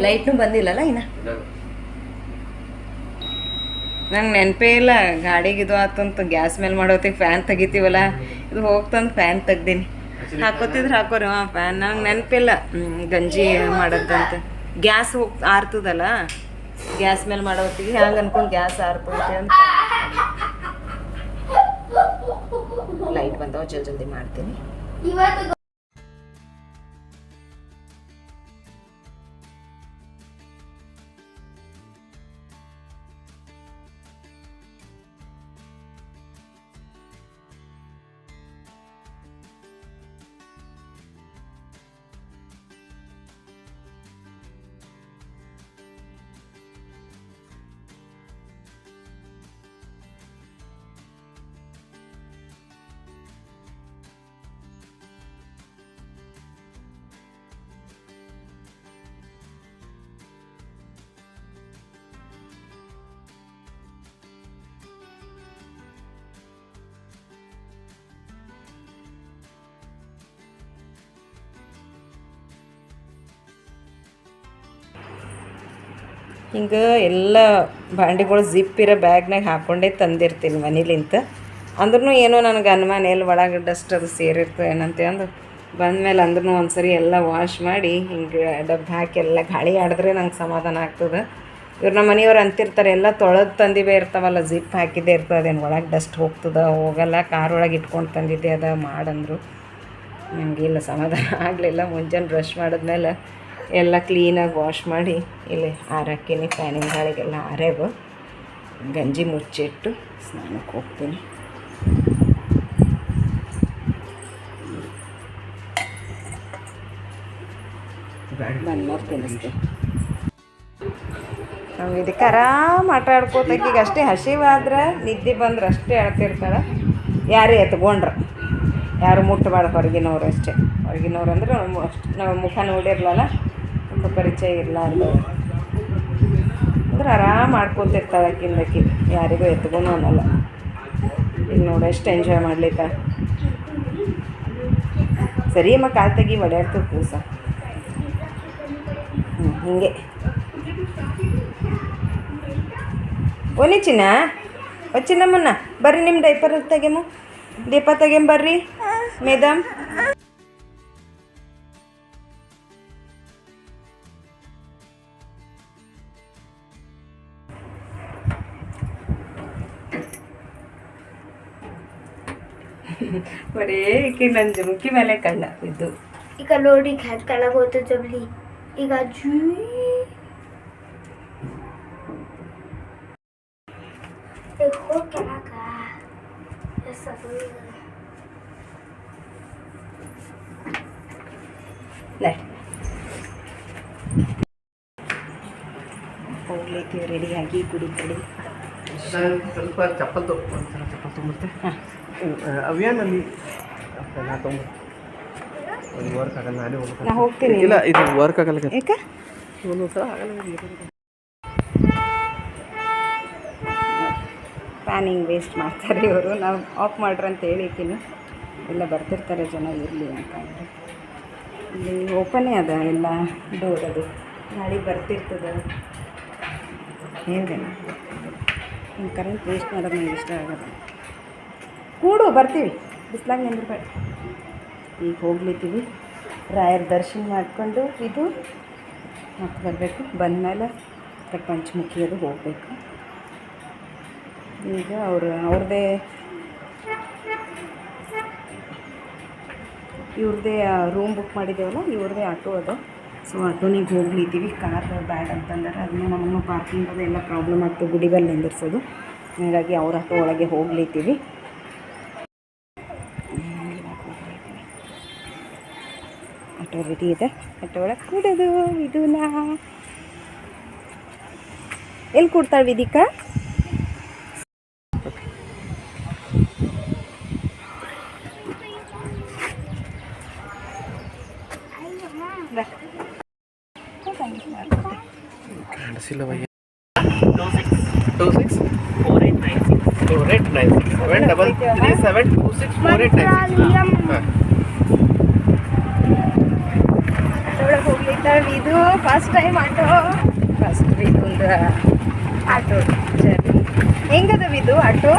ಲೈಟ್ನೂ ಬಂದಿಲ್ಲಲ್ಲ ಇನ್ನು. ನಂಗೆ ನೆನಪೇ ಇಲ್ಲ ಗಾಡಿಗೆ ಇದು ಆತಂತ. ಗ್ಯಾಸ್ ಮೇಲೆ ಮಾಡೋತ್ತಿಗೆ ಫ್ಯಾನ್ ತೆಗಿತೀವಲ್ಲ, ಇದು ಹೋಗ್ತಂದು ಫ್ಯಾನ್ ತೆಗ್ದೀನಿ. ಹಾಕೋತಿದ್ರೆ ಹಾಕೋರಿ. ಫ್ಯಾನ್ ನಂಗೆ ನೆನಪಿಲ್ಲ ಗಂಜಿ ಮಾಡೋದಂತ. ಗ್ಯಾಸ್ ಆರ್ತದಲ್ಲ, ಗ್ಯಾಸ್ ಮೇಲೆ ಮಾಡೋತ್ತಿಗೆ ಹಂಗೆ ಅನ್ಕೊಂಡು ಗ್ಯಾಸ್ ಆರ್ತೈತೆ ಅಂತ. ಲೈಟ್ ಬಂದವ, ಜಲ್ದಿ ಮಾಡ್ತೀನಿ. ಹಿಂಗೆ ಎಲ್ಲ ಭಾಂಡಿಗಳು ಜಿಪ್ ಇರೋ ಬ್ಯಾಗ್ನಾಗ ಹಾಕ್ಕೊಂಡೇ ತಂದಿರ್ತೀನಿ ಮನೇಲಿಂತ. ಅಂದ್ರೂ ಏನೋ ನನಗೆ ಅನುಮಾನ ಎಲ್ಲಿ ಒಳಗೆ ಡಸ್ಟ್ ಅದು ಸೇರಿರ್ತದೆ ಏನಂತ ಅಂದು ಬಂದಮೇಲೆ ಅಂದ್ರೂ ಒಂದು ಸರಿ ಎಲ್ಲ ವಾಶ್ ಮಾಡಿ ಹಿಂಗೆ ಡಬ್ಬ ಹಾಕಿ ಎಲ್ಲ ಗಾಳಿ ಆಡಿದ್ರೆ ನಂಗೆ ಸಮಾಧಾನ ಆಗ್ತದೆ. ಇವ್ರು ನಮ್ಮ ಮನೆಯವ್ರು ಅಂತಿರ್ತಾರೆ ಎಲ್ಲ ತೊಳೆದು ತಂದಿವೇ ಇರ್ತಾವಲ್ಲ, ಜಿಪ್ ಹಾಕಿದ್ದೇ ಇರ್ತದೆ, ಅದೇನು ಒಳಗೆ ಡಸ್ಟ್ ಹೋಗ್ತದೆ ಹೋಗಲ್ಲ, ಕಾರ್ ಒಳಗೆ ಇಟ್ಕೊಂಡು ತಂದಿದ್ದೆ ಅದ ಮಾಡಂದರು. ನನಗೆ ಇಲ್ಲ ಸಮಾಧಾನ ಆಗಲಿಲ್ಲ. ಮುಂಜಾನೆ ಬ್ರಷ್ ಮಾಡಿದ್ಮೇಲೆ ಎಲ್ಲ ಕ್ಲೀನಾಗಿ ವಾಶ್ ಮಾಡಿ ಇಲ್ಲಿ ಆರಾಕಿನಿ. ಫ್ಯಾನಿನ ಗಾಳಿಗೆಲ್ಲ ಆರೇವು ಗಂಜಿ ಮುಚ್ಚಿಟ್ಟು ಸ್ನಾನಕ್ಕೆ ಹೋಗ್ತೀನಿ. ಬಂದ್ಮೇಲೆ ತಿನ್ನಿಸ್ತೀನಿ. ನಾವು ಇದಕ್ಕೆ ಆರಾಮ್ ಆಟ ಆಡ್ಕೋತಕ್ಕೆ ಈಗ ಅಷ್ಟೇ ಹಸಿವಾದ್ರೆ ನಿದ್ದೆ ಬಂದ್ರೆ ಅಷ್ಟೇ ಆಡ್ತಿರ್ತಾಳೆ. ಯಾರೇ ಎತ್ಕೊಂಡ್ರೆ ಯಾರು ಮುಟ್ಟಬಾರ್ದು, ಹೊರಗಿನವ್ರು ಅಷ್ಟೇ. ಹೊರಗಿನವ್ರು ಅಂದ್ರೆ ನಾವು ಮುಖ ನೋಡಿರ್ಲಲ್ಲ, ಮುಖ ಪರಿಚಯ ಇರಲಾರ್ದು ಅಂದ್ರೆ ಆರಾಮ್ ಆಡ್ಕೊತಿರ್ತಾಳೆ ಅಕ್ಕಿಂದಕ್ಕಿ, ಯಾರಿಗೂ ಎತ್ಕೊಂಡು ಅನ್ನಲ್ಲ. ಈಗ ನೋಡಿ ಎಷ್ಟು ಎಂಜಾಯ್ ಮಾಡ್ಲಿಕ್ಕ. ಸರಿ ಅಮ್ಮ ಕಾಲು ತೆಗಿ ಒಡ್ಯಾಡ್ತದೆ ಕೂಸ. ಹಿಂಗೆ ಓನಿ ಚಿನ್ನ ಚಿನ್ನಮ್ಮನ್ನ ಬರ್ರಿ, ನಿಮ್ಮ ಡೈಪರ್ ತೆಗೆಮು, ದೀಪ ತೆಗೆಂಬರ್ರಿ ಮೇಡಮ್. ಬರೀ ಈಕೆ ನನ್ನ ಜುಮ್ಕಿ ಮೇಲೆ ಕಣ್ಣ ಬಿದ್ದು. ಈಗ ನೋಡಿ ಹ್ಯಾಕ್ ಕೆಳಗೆ ಹೋಯ್ತು ಜಬ್ಲಿ. ಈಗ ಜೂ ಹೋಗಿ ಕೆಳಗ ಹೋಗ್ಲಿಕ್ಕೆ ರೆಡಿಯಾಗಿ ಕುಡಿತಡಿ. ಸ್ವಲ್ಪ ಚಪ್ಪಲ್ ತೊಗೊಂಬರ್ತೆ. ಅವೇನಲ್ಲಿ ನಾ ತೊಗೊಂಬ ವರ್ಕ್ ಆಗಲ್ಲ, ನಾನೇ ಹೋಗ್ಬೇಕು. ನಾ ಹೋಗ್ತೀನಿ. ಇಲ್ಲ ಇದು ವರ್ಕ್ ಆಗಲ್ಲ. ಯಾಕೆ ಒಂದೊಂದು ಸಲ ಆಗಲ್ಲ. ಫ್ಯಾನ್ ಹಿಂಗೆ ವೇಸ್ಟ್ ಮಾಡ್ತಾರೆ ಇವರು. ನಾವು ಆಫ್ ಮಾಡ್ರಿ ಅಂತ ಹೇಳಿದ್ದೀನಿ. ಎಲ್ಲ ಬರ್ತಿರ್ತಾರೆ ಜನ ಇರಲಿ ಅಂತ ಅಂದರೆ. ಇಲ್ಲಿ ಓಪನ್ನೇ ಅದ ಎಲ್ಲ ಡೋರ್, ಅದು ಗಾಡಿ ಬರ್ತಿರ್ತದೆ. ಹೇಳಿದೆ ಹಿಂಗೆ ಕರೆಂಟ್ ವೇಸ್ಟ್ ಮಾಡೋದು ನನಗೆ ಇಷ್ಟ ಆಗೋದು. ಕೂಡು ಬರ್ತೀವಿ, ಬಿಸ್ಲಾಗ ನಿಂದಿರ್ಬೇಡ. ಈಗ ಹೋಗ್ಲಿತ್ತೀವಿ, ರಾಯರ ದರ್ಶನ ಮಾಡಿಕೊಂಡು ಇದು ಮತ್ತೆ ಬರಬೇಕು. ಬಂದಮೇಲೆ ಪಂಚಮುಖಿ ಅದು ಹೋಗಬೇಕು. ಈಗ ಅವ್ರದ್ದೇ ಇವ್ರದ್ದೇ ರೂಮ್ ಬುಕ್ ಮಾಡಿದ್ದೇವಲ್ಲ, ಇವ್ರದ್ದೇ ಆಟೋ ಅದು. ಸೊ ಆಟೋನಿಗೆ ಹೋಗ್ಲಿದ್ದೀವಿ. ಕಾರ್ ಬ್ಯಾಡ್ ಅಂತಂದರೆ ಅದನ್ನ ನಮ್ಮನ್ನು ಪಾರ್ಕಿಂಗ್ ಅದು ಎಲ್ಲ ಪ್ರಾಬ್ಲಮ್ ಆಗ್ತದೆ ಗುಡಿ ಬಲ್ಲಿ ನಿಂದಿರ್ಸೋದು. ಹಾಗಾಗಿ ಅವ್ರ ಆಟೋ ಒಳಗೆ ಹೋಗ್ಲಿದ್ದೀವಿ. ಆಟೋ ರೆಡಿ ಇದೆ, ಆಟೋ ಒಳಗೆ ಕೂಡೋದು. ಇದು ನಾ ಎಲ್ಲಿ ಕೂಡ್ತಾಳೆ ವಿಧಿಕಾ? ಕಾಣಿಸಿಲ್ಲ ಭಯ್ಯ. 264896 733726486. ಒಳಗೆ ಹೋಗ್ಲಿದ್ದಾವೆ. ಇದು ಫಸ್ಟ್ ಟೈಮ್ ಆಟೋ, ಫಸ್ಟ್ ಇದೊಂದು ಆಟೋ ಜರ್ನಿ. ಹೆಂಗದವ ಇದು ಆಟೋ?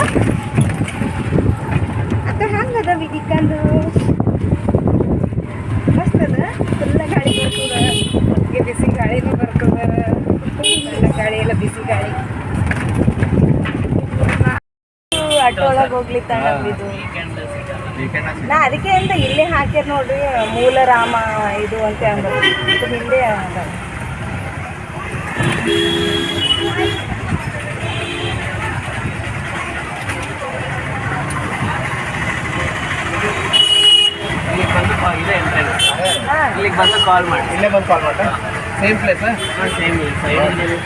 ಅಕ್ಕ ಹಂಗದ ವಿಧಿಕಂದು ಮಸ್ತ್ ಅದ. ಫುಲ್ಲ ಗಾಳಿ ಬರ್ತದ, ಬಿಸಿ ಗಾಳಿನೂ ಬರ್ತದ. ಗಾಳಿ ಎಲ್ಲ ಬಿಸಿ ಗಾಳಿ. ಆಟೋ ಒಳಗೆ ಹೋಗ್ಲಿತ್ತಾಳ ಇದು. ನಾ ಅದಕ್ಕೆ ಅಂತ ಇಲ್ಲೇ ಹಾಕ್ಯಾರ ನೋಡ್ರಿ, ಮೂಲ ರಾಮ ಇದು ಅಂತ ಅಂದ್ರು. ಇದು ಹಿಂದೆ ಅದ. ಇಲ್ಲಿಗೆ ಬಂದು ಕಾಲ್ ಮಾಡಿ. ಇಲ್ಲೇ ಬಂದು ಕಾಲ್ ಮಾಡ್ತಾ ಸೇಮ್ ಪ್ಲೇಸ್. ಸೇಮ್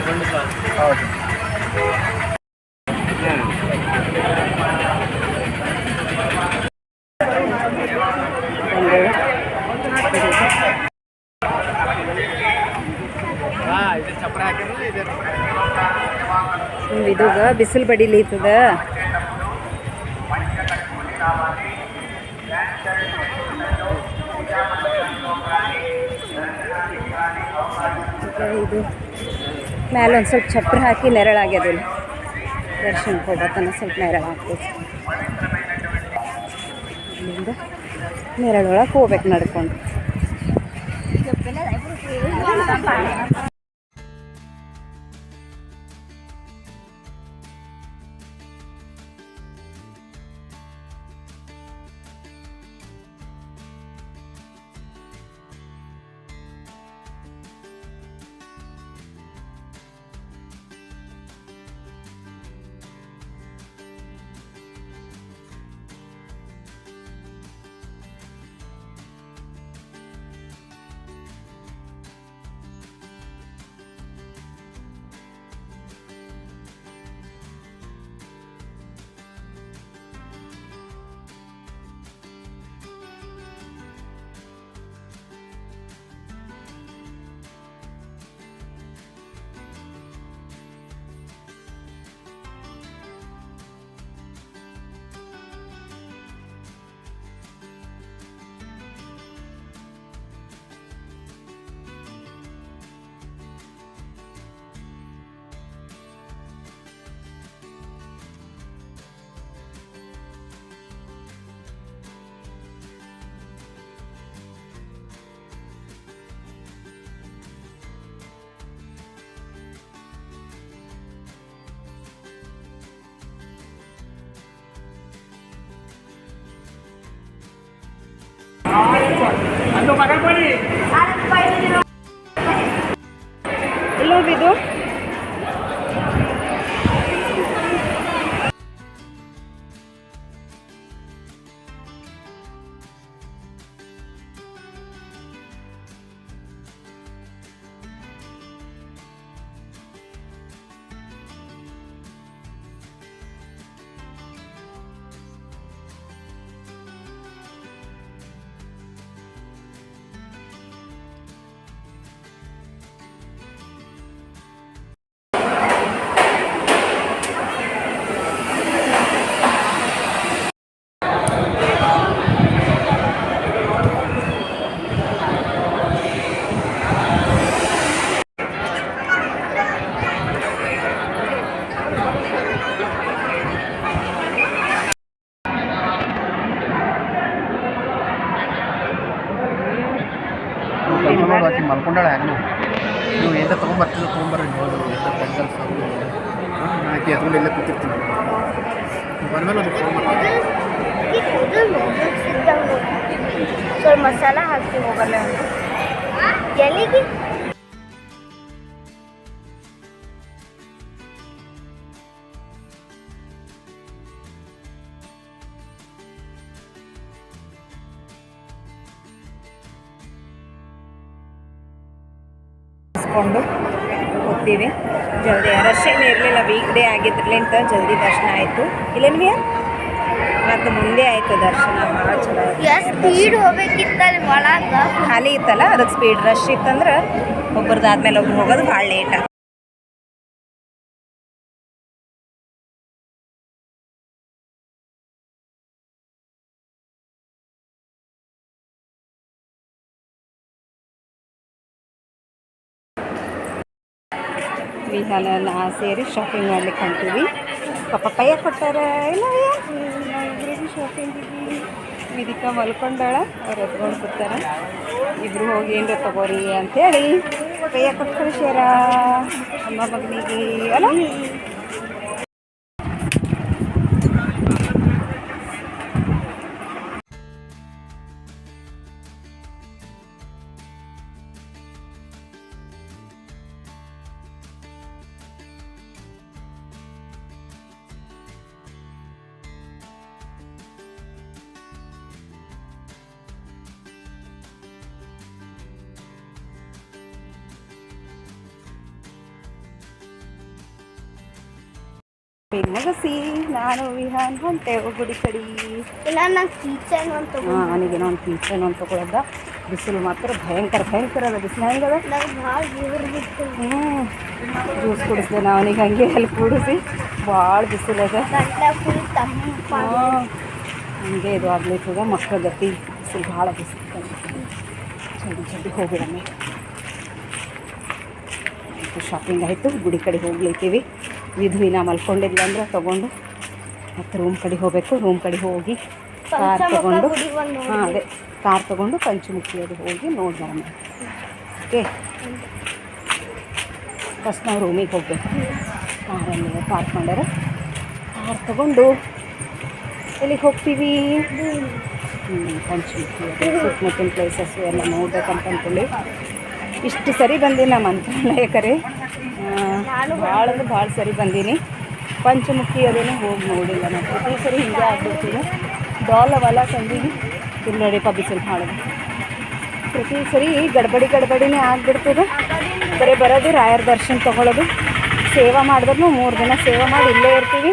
ಬಂದು ಕಾಲ್. ಹೌದು. ಇದು ಚಪ್ರ ಹಾಕಿದ್ರೆ ಇದೆ. ಇದಾಗ ಬಿಸಿಲು ಬಡಿಲಿತ್ತದ. ಇದು ಮೇಲೆ ಒಂದು ಸ್ವಲ್ಪ ಚಪ್ರ ಹಾಕಿ ನೆರಳಾಗ್ಯದಿಲ್ಲ ದರ್ಶನಕ್ಕೆ ಹೋಗ್ಬೇಕನ್ನ ಸ್ವಲ್ಪ ನೆರಳು ಹಾಕ್ಬೇಕು. ಇಲ್ಲಿಂದ ನೆರಳೊಳಗೆ ಹೋಗ್ಬೇಕು ನಡ್ಕೊಂಡು. ಎಲ್ಲೋಗಿದ್ದು ಆಕಿ ಮಲ್ಕೊಂಡಾಳೆ ಆಗ್ಲು ನೀವು ಎಂತ ತೊಗೊಂಬರ್ತಿದ್ದು ತೊಗೊಂಬರ್ರಿ ನೋಡು ಎಂತ ಬೆಂಗಲ್ ಆಕಿ ಎತ್ಕೊಂಡು ಇಲ್ಲೇ ಕೂತಿರ್ತೀನಿ ಬಂದ್ಮೇಲೆ ಅದು ಫೋನ್ ಮಾಡ್ತೀನಿ. ಸ್ವಲ್ಪ ಮಸಾಲ ಹಾಕಿ ಹೋಗಲ್ಲ ಎಲ್ಲಿಗೆ ಕೊಂಡು ಹೋಗ್ತೀವಿ. ಜಲ್ದಿ ರಶ್ ಏನು ಇರಲಿಲ್ಲ, ವೀಕ್ ಡೇ ಆಗಿದ್ರಲಿಂತ ಜಲ್ದಿ ದರ್ಶನ ಆಯಿತು. ಇಲ್ಲೇನ್ವಿ ಮತ್ತು ಮುಂದೆ ಆಯಿತು ದರ್ಶನ. ಭಾಳ ಚಲೋ ಸ್ಪೀಡ್ ಹೋಗ್ಬೇಕಿತ್ತಲ್ಲಿ ಒಳಗೆ ಖಾಲಿ ಇತ್ತಲ್ಲ, ಅದಕ್ಕೆ ಸ್ಪೀಡ್. ರಶ್ ಇತ್ತಂದ್ರೆ ಒಬ್ಬರದಾದ್ಮೇಲೆ ಒಬ್ರು ಹೋಗೋದು ಭಾಳ ಲೇಟ್. ವಿಹಾನ ಸೇರಿ ಶಾಪಿಂಗ್ ಮಾಡ್ಲಿಕ್ಕೆ ಹೊಂಟೀವಿ. ಪಪ್ಪಾಯ ಕೊಟ್ಟಾರ ಇಲ್ಲ ಇಬ್ಬರಿಗೂ ಶಾಪಿಂಗಿಗೆ. ವಿಧಿಕಾ ಮಲ್ಕೊಂಡಾಳ, ಅವ್ರು ಎತ್ಕೊಂಡು ಕೂತಾರ. ಇಬ್ಬರು ಹೋಗಿ ಏನ್ರ ತಗೋರಿ ಅಂಥೇಳಿ ಪಯ್ಯ ಕೊಟ್ಟು ಕಳಿಸ್ಯಾರ ಅಮ್ಮ ಮಗನಿಗೆ ಅಲ್ಲ. ನಗಸಿ ನಾನು ವಿಹಾನ್ ಹೊಂಟೆವು ಗುಡಿ ಕಡೆ. ಇಲ್ಲ ನಾನು ಕೀಚನ್ ಅಂತ ಅವನಿಗೇನೋ ಒಂದು ಕೀಚನ್ ಅಂತ ತಗೊಳದ. ಬಿಸಿಲು ಮಾತ್ರ ಭಯಂಕರ ಅದ. ಬಿಸಿಲು ಹೆಂಗದ ನಂಗೆ ಭಾಳ ಬಿತ್ತು. ಜ್ಯೂಸ್ ಕುಡಿಸ್ದೆ ನಾ ಅವನಿಗೆ, ಹಂಗೆ ಅಲ್ಲಿ ಕುಡಿಸಿ. ಭಾಳ ಬಿಸಿಲು ಅದ, ಫುಲ್ ಹಂಗೆ ಇದು ಆಗ್ಲಿಕ್ಕದ. ಮಕ್ಕಳ ಗತಿ ಬಿಸಿಲು ಭಾಳ ಬಿಸಿಲು. ಜಲ್ದಿ ಹೋಗಿಡಮ್ಮೆ. ಶಾಪಿಂಗ್ ಆಯಿತು. ಗುಡಿ ಕಡೆ ಹೋಗ್ಲಿಕ್ಕೀವಿ. ವಿಧುವಿನ ಮಲ್ಕೊಂಡಿಲ್ಲ ಅಂದ್ರೆ ತೊಗೊಂಡು ಮತ್ತು ರೂಮ್ ಕಡೆ ಹೋಗಬೇಕು. ರೂಮ್ ಕಡೆ ಹೋಗಿ ಕಾರ್ ತೊಗೊಂಡು ಅದೇ ಕಾರ್ ತೊಗೊಂಡು ಪಂಚಮುಖಿ ಅದು ಹೋಗಿ ನೋಡಿ ಬರೋಣ. ಓಕೆ, ಫಸ್ಟ್ ನಾವು ರೂಮಿಗೆ ಹೋಗಬೇಕು. ಕಾರಲ್ಲಿ ಪಾರ್ಕ್ ಮಾಡ್ಯಾರ. ಕಾರ್ ತೊಗೊಂಡು ಎಲ್ಲಿಗೆ ಹೋಗ್ತೀವಿ? ಪಂಚಮುಖಿ ಸುತ್ತಮುತ್ತಿನ ಪ್ಲೇಸಸ್ಸು ಎಲ್ಲ ನೋಡ್ಬೇಕಂತ ಅಂದ್ಕೊಳ್ಳಿ. ಇಷ್ಟು ಸರಿ ಬಂದೀನಿ ನಮ್ಮ ಮಂತ್ರಾಲಯ ಕರೆ, ಭಾಳ ಅಂದ್ರೆ ಭಾಳ ಸರಿ ಬಂದೀನಿ. ಪಂಚಮುಖಿ ಅದೇನೋ ಹೋಗಿ ನೋಡಿಲ್ಲ ನಾನು. ಪ್ರತಿ ಸರಿ ಹಿಂಗೆ ಆಗ್ಬಿಡ್ತೀನಿ. ಡಾಲ್ ಅವೆಲ್ಲ ತಂದೀನಿ. ಇಲ್ಲಿ ನೋಡಿಪ್ಪ ಬಿಸಿಲು ಮಾಡೋದು. ಪ್ರತಿ ಸರಿ ಗಡ್ಬಡಿನೇ ಆಗಿಬಿಡ್ತದೆ. ಬರೋದು ರಾಯರ ದರ್ಶನ ತೊಗೊಳ್ಳೋದು, ಸೇವಾ ಮಾಡಿದ್ರು 3 ದಿನ ಸೇವಾ ಮಾಡಿ ಇಲ್ಲೇ ಇರ್ತೀವಿ.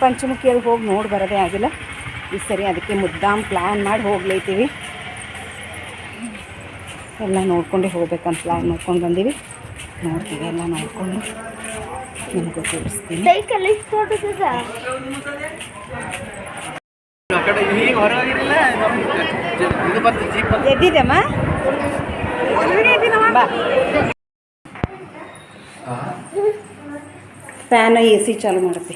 ಪಂಚಮುಖಿಯಲ್ಲಿ ಹೋಗಿ ನೋಡಿ ಬರೋದೇ ಆಗಿಲ್ಲ ಈ ಸರಿ. ಅದಕ್ಕೆ ಮುದ್ದಾಮ್ ಪ್ಲ್ಯಾನ್ ಮಾಡಿ ಹೋಗ್ಲೈತೀವಿ. ಎಲ್ಲ ನೋಡ್ಕೊಂಡೆ ಹೋಗ್ಬೇಕಂತ ಪ್ಲ್ಯಾನ್ ಮಾಡ್ಕೊಂಡು ಬಂದೀವಿ. ನೋಡ್ತೀವಿ, ಎಲ್ಲ ನೋಡಿಕೊಂಡು ನಿಮಗೂ ತೋರಿಸ್ತೀನಿ. ಎದ್ದಿದ್ದಮ್ಮ ಬಾ. ಫ್ಯಾನ್ AC ಚಾಲು ಮಾಡುತ್ತೆ.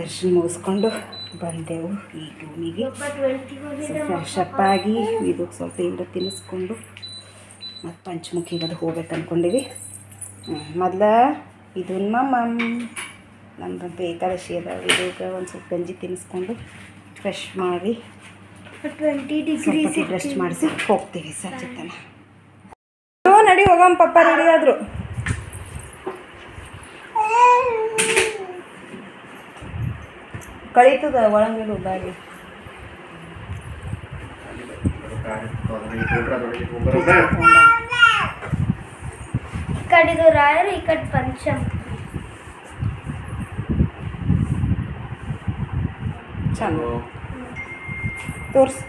ದರ್ಶನ ಮುಗಿಸ್ಕೊಂಡು ಬಂದೆವು ಈ ರೂಮಿಗೆ. ಫ್ರೆಶ್ ಅಪ್ ಆಗಿ ಇದಕ್ಕೆ ಸ್ವಲ್ಪ ಏನಾರ ತಿನ್ನಿಸ್ಕೊಂಡು ಮತ್ತು ಪಂಚಮುಖಿಗೆ ಅದು ಹೋಗ್ಬೇಕು ಅಂದ್ಕೊಂಡಿವಿ. ಮೊದಲು ಇದನ್ನ ನಮ್ಮದಂತೂ ಏಕಾದಶಿ ಅದ. ಇದಕ್ಕೆ ಒಂದು ಸ್ವಲ್ಪ ಗಂಜಿ ತಿನ್ನಿಸ್ಕೊಂಡು ಫ್ರೆಶ್ ಮಾಡಿ 20 ಡಿಗ್ರಿ ರೆಸ್ಟ್ ಮಾಡಿಸಿ ಹೋಗ್ತೀವಿ ಸಂಜೆ ತನ. ನಡಿ ಹೋಗಮ್ಮ, ಪಪ್ಪ ರೆಡಿ ಆದರು. ಕಳೀತದ ಒಳಗಿಡು ಬ್ಯಾಗಿ. ಈ ಕಡೆದು ರಾಯರು, ಈ ಕಡೆ ಪಂಚಮ್. ಚಂದ ತೋರ್ಸು.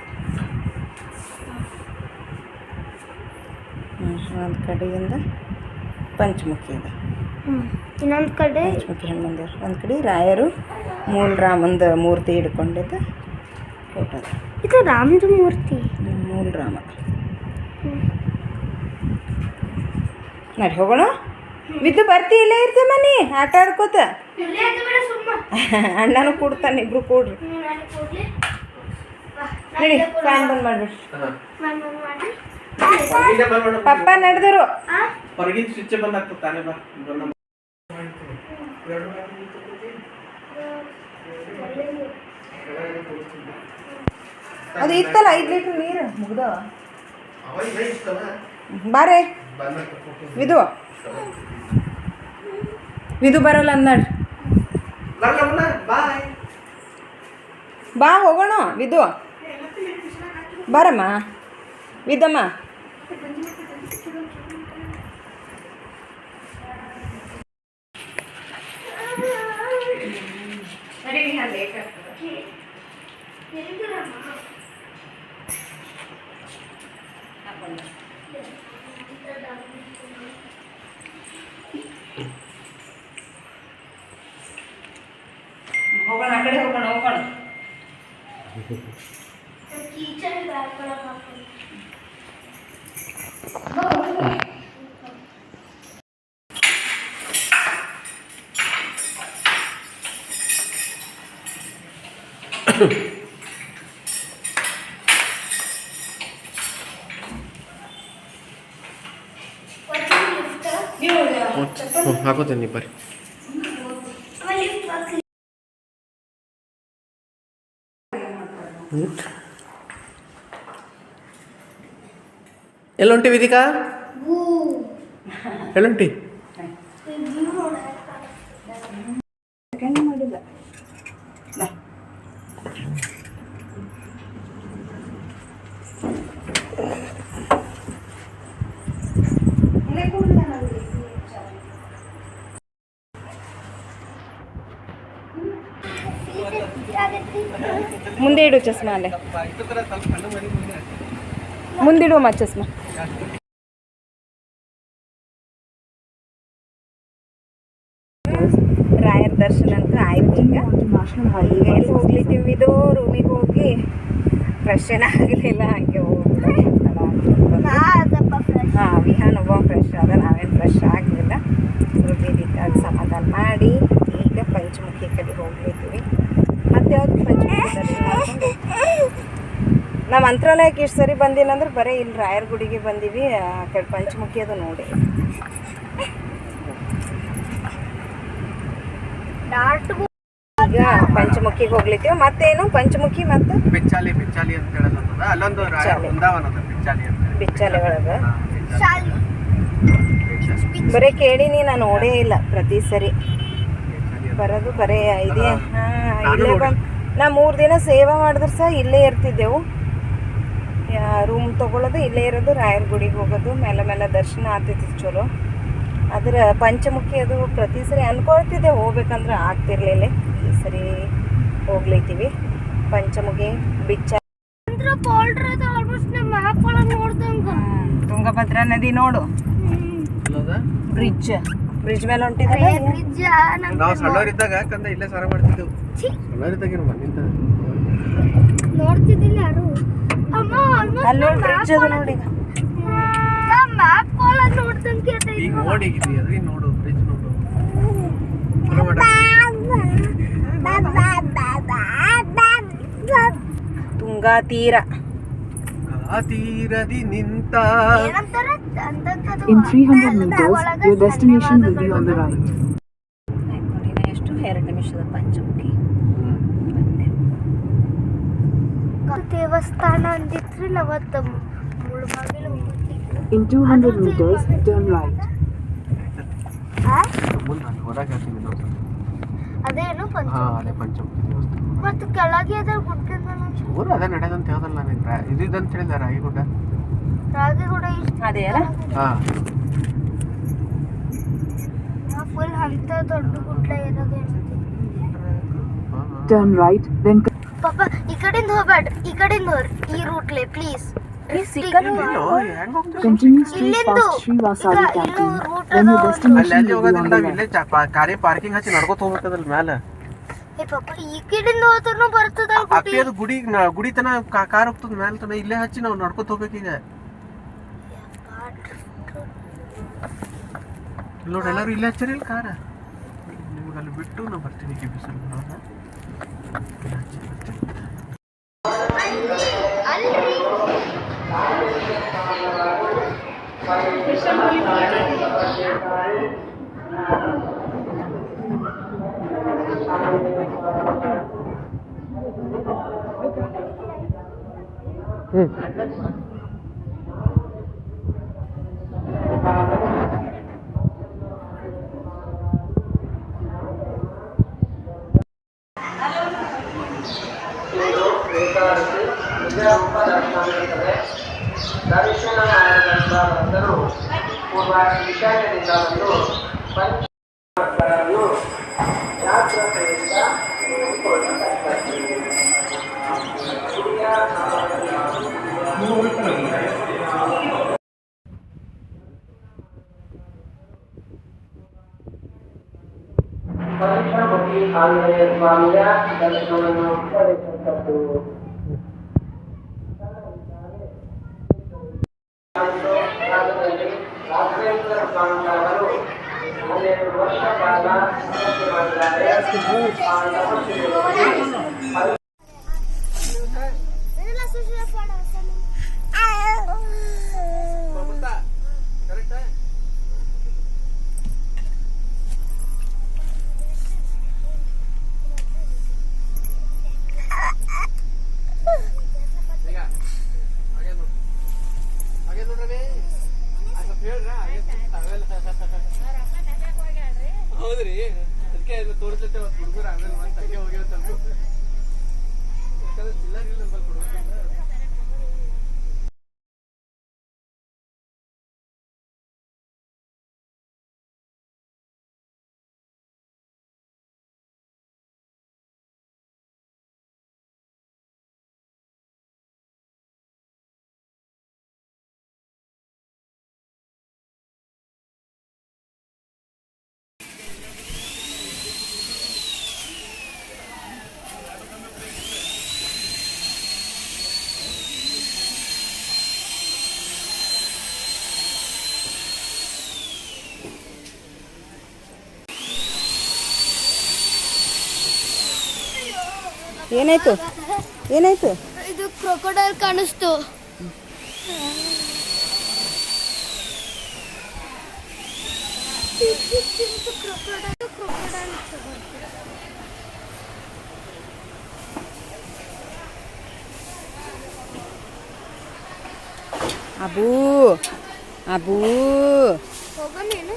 ಒಂದು ಕಡೆಯಿಂದ ಪಂಚಮುಖಿ ಅದ, ಇನ್ನೊಂದು ಕಡೆ ಪಂಚಮುಖಿ ಹನುಮಂದಿರ. ಒಂದು ಕಡೆ ರಾಯರು ಮೂಲ ರಾಮಂದು ಮೂರ್ತಿ ಹಿಡ್ಕೊಂಡಿದ್ದು ಫೋಟೋ. ಇದು ರಾಮದ ಮೂರ್ತಿ, ಮೂಲ ರಾಮ. ನಡಿ ಹೋಗೋಣ. ವಿದ್ದು ಬರ್ತಿ ಇಲ್ಲೇ ಇರ್ತೆ ಮನಿ ಆಟ ಆಡ್ಕೋತ. ಅಣ್ಣನೂ ಕೊಡ್ತಾನೆ, ಇಬ್ರು ಕೊಡ್ರಿ. ನಡಿ, ಫ್ಯಾನ್ ಬಂದ್ ಮಾಡ್ಬಿಡ್ರಿ. ಪಪ್ಪ ನಡೆದರು. ಹೊರಗಿನ ಸ್ವಿಚ್ ಬಂದ್ ಆಗ್ತದೆ ತಾನೇ. ಬಾ ಅದು ಇತ್ತಲ್ಲ 5 ಲೀಟ್ರ್ ನೀರು ಮುಗ್ದವ. ಬಾರೇ ವಿದು ಬರಲ್ಲ ಅಂದಾಡ್ರಿ. ಬಾ ಹೋಗೋಣ ವಿದು. ಬಾರಮ್ಮ ವಿದಮ್ಮ. ಹೋಗೋಣ, ಆ ಕಡೆ ಹೋಗೋಣ. ಹಾಕೋತೀನಿ ಬರ್ರಿ. ಎಲ್ಲುಂಟಿ ವಿಧಿಕಾ? ಎಲ್ಲುಂಟಿ? ಮಾಡಿಲ್ಲ. ಮುಂದೆ ಇಡು ಚಸ್ಮಾ, ಅಲ್ಲೇ ಮುಂದಿಡುವಮ್ಮ ಚಸ್ಮಾ. ರಾಯರ ದರ್ಶನ ಅಂತ ಆಯ್ತು. ಈಗ ಎಲ್ಲಿ ಹೋಗ್ಲಿತ್ತೀವಿ? ಇದು ರೂಮಿಗೆ ಹೋಗಿ ಫ್ರೆಶ್ ಏನಾಗಲಿಲ್ಲ, ಹಂಗೆ ಹೋಗ್ಬಿಟ್ಟು ಹಾಂ ವಿಹಾನ ಒಬ್ಬ ಫ್ರೆಶ್ ಆದ, ನಾವೇನು ಫ್ರೆಶ್ ಆಗಲಿಲ್ಲ. ಬೇದಿಕಾಗಿ ಸಮಾಧಾನ ಮಾಡಿ ಈಗ ಪಂಚಮುಖಿ ಕಡೆ ಹೋಗ್ಲಿದ್ದೀವಿ. ಮತ್ತೆ ಯಾವುದು ಪಂಚಮುಖಿ ದರ್ಶನ ಮಾಡ್ಕೊಂಡು ನಾ ಮಂತ್ರಾಲಯಕ್ಕೆ ಇಷ್ಟು ಸರಿ ಬಂದಿನಂದ್ರೆ ಬರೀ ಇಲ್ಲಿ ರಾಯರ ಗುಡಿಗೆ ಬಂದೀವಿ. ಆ ಕಡೆ ಪಂಚಮುಖಿ ಅದು ನೋಡಿ ಈಗ ಪಂಚಮುಖಿಗೆ ಹೋಗ್ಲಿತ್ತೀವಿ. ಮತ್ತೇನು ಪಂಚಮುಖಿ ಮತ್ತು ಬಿಚ್ಚಾಲಿ ಅಂತ ಹೇಳೋದು ಅಲ್ಲೊಂದು ಬೃಂದಾವನ ಅದ ಬಿಚ್ಚಾಲಿ ಅಂತ. ಬಿಚ್ಚಾಲೆ ಒಳಗೆ ಬರೀ ಕೇಳೀನಿ, ನಾನು ನೋಡೇ ಇಲ್ಲ. ಪ್ರತಿ ಸರಿ ಬರೋದು ಬರೀ ಇದೆ. ಇಲ್ಲೇ ಬಂದು ನಾ 3 ದಿನ ಸೇವೆ ಮಾಡಿದ್ರೆ ಸಹ ಇಲ್ಲೇ ಇರ್ತಿದ್ದೆವು. ರೂಮ್ ತೊಗೊಳೋದು ಇಲ್ಲೇ ಇರೋದು, ರಾಯರ ಗುಡಿಗೆ ಹೋಗೋದು, ಮೇಲೆ ಮೇಲೆ ದರ್ಶನ ಆಗ್ತಿತ್ತು ಚಲೋ. ಆದ್ರೆ ಪಂಚಮುಖಿ ಅದು ಪ್ರತಿ ಸರಿ ಅನ್ಕೊಳ್ತಿದ್ದೆ ಹೋಗ್ಬೇಕಂದ್ರೆ ಆಗ್ತಿರ್ಲಿಲ್ಲ. ಈ ಸರಿ ಹೋಗ್ಲೈತೀವಿ ಪಂಚಮುಖಿ ಬಿಚ್ಚ. ತುಂಗಭದ್ರಾ ನದಿ ನೋಡು, ಬ್ರಿಡ್ಜ್ ಮೇಲೆ ಹೊಂಟಿದ್ರೆ ನಾವು ಸಣ್ಣವರಿದ್ದಾಗ ಯಾಕಂದ್ರೆ ಇಲ್ಲೇ ಸರ ಮಾಡ್ತಿದ್ದೆವು. ಸಣ್ಣವರಿದ್ದಾಗ ನೋಡ್ತಿದ್ದಿಲ್ಲ ಯಾರು. ಅಲ್ಲಿ ನೋಡಿ ಬ್ರಿಡ್ಜ್ ಅದು ನೋಡಿ. ಈಗ ನೋಡಿದ್ವಿ ಅದ್ರಿ ನೋಡು ಬ್ರಿಡ್ಜ್ ನೋಡು. ತುಂಗಾ ತೀರ ತೀರದಿ ನಿಂತ. In 300 meters, your destination will be on the right. ಎಷ್ಟು 2 ನಿಮಿಷದ ಪಂಚಮುಖಿ ದೇವಸ್ಥಾನ ಅಂದಿದ್ರಿ ನಾವತ್ತ Mulbagal. In 200 meters, turn right. ಅದೇನು ಅದೇ ಪಂಚಮುಖಿ ದೇವಸ್ಥಾನ. ಮತ್ತು ಕೆಳಗೆ ಅದ್ರ ಗುಡ್ಡ ಊರು ಅದೇ ನಡೆದಂತ ಹೇಳ್ದಲ್ಲ ನನಗೆ. ಇದಂತ ಹೇಳಿದ ರಾಗಿಗುಡ್ಡ. ರಾಗಿಗುಡ ಅದೇ ಅಲ್ಲ. ಫುಲ್ ಅಂತ ದೊಡ್ಡ ಗುಡ್ಡ ಇರೋದು. Turn right, then ಪಾಪ ಈ ಕಡೆಯಿಂದ ಹೋಗ್ಬೇಡ್ರಿ, ಈ ಕಡೆಯಿಂದ ಹೋಗ್ರಿ. ಈ ರೂಟ್ಲೆ please. continue straight past Srivasadi Canteen. Then your destination will be on the right. ಕಾರಿ ಪಾರ್ಕಿಂಗ್ ಹಚ್ಚಿ ನಡ್ಕೋತ ಹೋಗ್ಬೇಕದಲ್ಲ ಮ್ಯಾಲ. ಏ ಪಾಪ ಈ ಕಡೆಯಿಂದ ಹೋದ್ರೂ ಬರ್ತದ ಅಪ್ಪಿ ಅದು ಗುಡಿ ತನ ಕಾರ್ ಹೋಗ್ತದ ಮ್ಯಾಲ ತನ. ಇಲ್ಲೇ ಹಚ್ಚಿ ನಾವು ನಡ್ಕೋತ ಹೋಗ್ಬೇಕೀಗ. ನೋಡಿ ಎಲ್ಲರೂ ಇಲ್ಲೇ ಹಚ್ಚಾರಿಲ್ಲ ಕಾರ. ನಿಮ್ಗೆ ಅಲ್ಲಿ ಬಿಟ್ಟು ನಾ ಬರ್ತೀನಿ ಬಿಸಿಲು. ದರ್ಶನ ಮಾಡಿದಂತ ಭಕ್ತರು ಪೂರ್ವ ಈಶಾನ್ಯದಿಂದ ಬಂದು ಪಂಚಮುಖಿಗಳನ್ನು ಜಾಗೃತೆಯಿಂದ ಪಂಚಮುಖಿ ಆಂಜನೇಯ ಸ್ವಾಮಿಯ ದರ್ಶನವನ್ನು ಪಡೆದಂಥದ್ದು. ರಾಘವೇಂದ್ರ ಸ್ವಾಮಿಯವರು 12 ವರ್ಷ ಕಾಲ ತಪಸ್ಸು ಮಾಡಿದ್ದಾರೆ. ಹೌದ್ರಿ, ಅದಕ್ಕೆ ತೋರಿಸ್ತೇವೆ ಹುಡುಗರು ಆಮೇಲೆ ಮತ್ತೆ ಹಂಗೆ ಹೋಗಿ ಚಿಲ್ಲರ್ ಇಲ್ಲ ಕೊಡ್ಬೇಕಂತ. ಏನಾಯ್ತು ಏನಾಯ್ತು? ಇದು ಕ್ರೊಕೊಡೈಲ್ ಕಾಣಿಸ್ತು. ಅಬೂ ಅಬೂ ಹೋಗೋಣೇನು?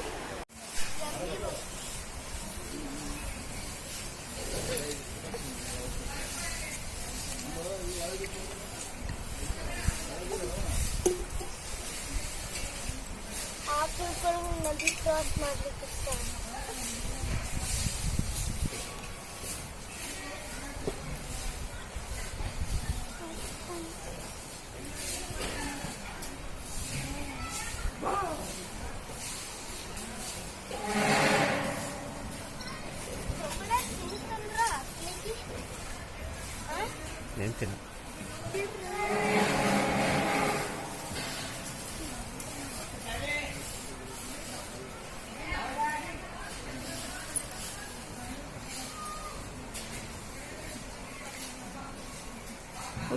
ನದಿ ಕ್ರಾಸ್ ಮಾಡ್ಲಿಕ್ಕೆ ನೆನ್ಪಿಲ್ಲ.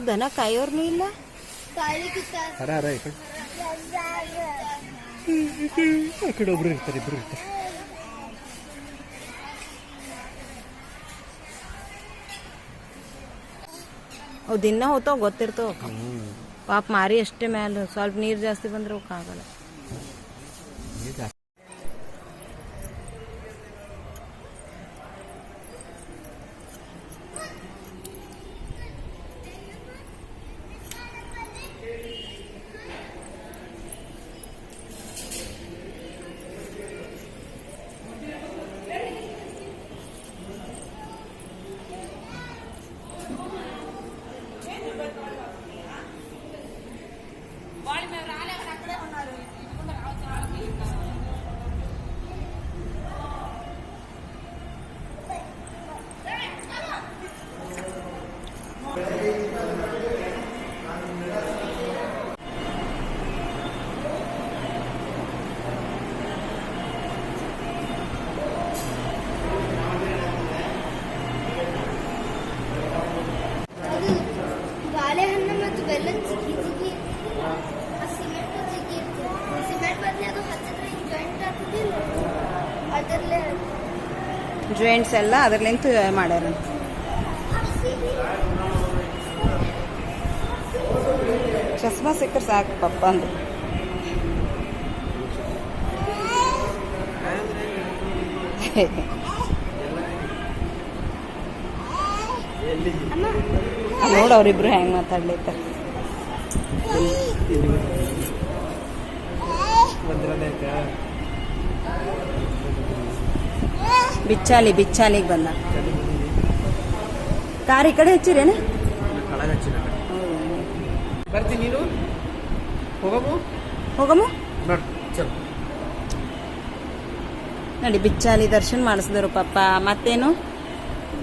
ದನ ಕಾಯೋರ್ನು ಇಲ್ಲ. ಹರ ಈ ಕಡೆ ಒಬ್ರು ಇರ್ತಾರೆ, ಇಬ್ರು ಇರ್ತಾರೆ. ಅವು ದಿನ ಹೋತಾವ ಗೊತ್ತಿರ್ತಾವ. ಪಾಪ ಮಾರಿ ಅಷ್ಟೇ ಮ್ಯಾಲ ಸ್ವಲ್ಪ ನೀರು ಜಾಸ್ತಿ ಬಂದ್ರೆ ಅವಕ್ಕಾಗಲ್ಲ. ಬಾಳೆಹಣ್ಣು ಮತ್ತು ಬೆಲ್ಲ ಜಿಗಿ ಜಿಗಿ ಸಿಮೆಂಟ್ ಜಿಗಿ ಸಿಮೆಂಟ್ ಬದಲಿ ಅದು ಹಚ್ಚಿದ್ರೆ ಜಾಯಿಂಟ್ ಆಗ್ತದಿಲ್ಲ ಅದರಲ್ಲೇ ಜಾಯಿಂಟ್ಸ್ ಎಲ್ಲ ಅದ್ರಲ್ಲಿಂತ ಮಾಡ್ಯಾರ. ಚಸ್ಮಾ ಸಿಕ್ಕರೆ ಸಾಕು ಪಪ್ಪ ಅಂದ್ರು. ನೋಡು ಅವ್ರಿಬ್ರು ಹೆಂಗ್ ಮಾತಾಡ್ಲಿರ್ತಾರೆ. ಬಿಚ್ಚಾಲಿಗೆ ಬಂದ. ಕಾರ್ ಈ ಕಡೆ ಹಚ್ಚಿರೇನ? ಬರ್ತೀನಿ ನೀನು ಹೋಗಮ್ಮ ಚಲ್. ನೋಡಿ ಬಿಚ್ಚಾಲಿ ದರ್ಶನ ಮಾಡಿಸಿದ್ರು ಪಪ್ಪ. ಮತ್ತೇನು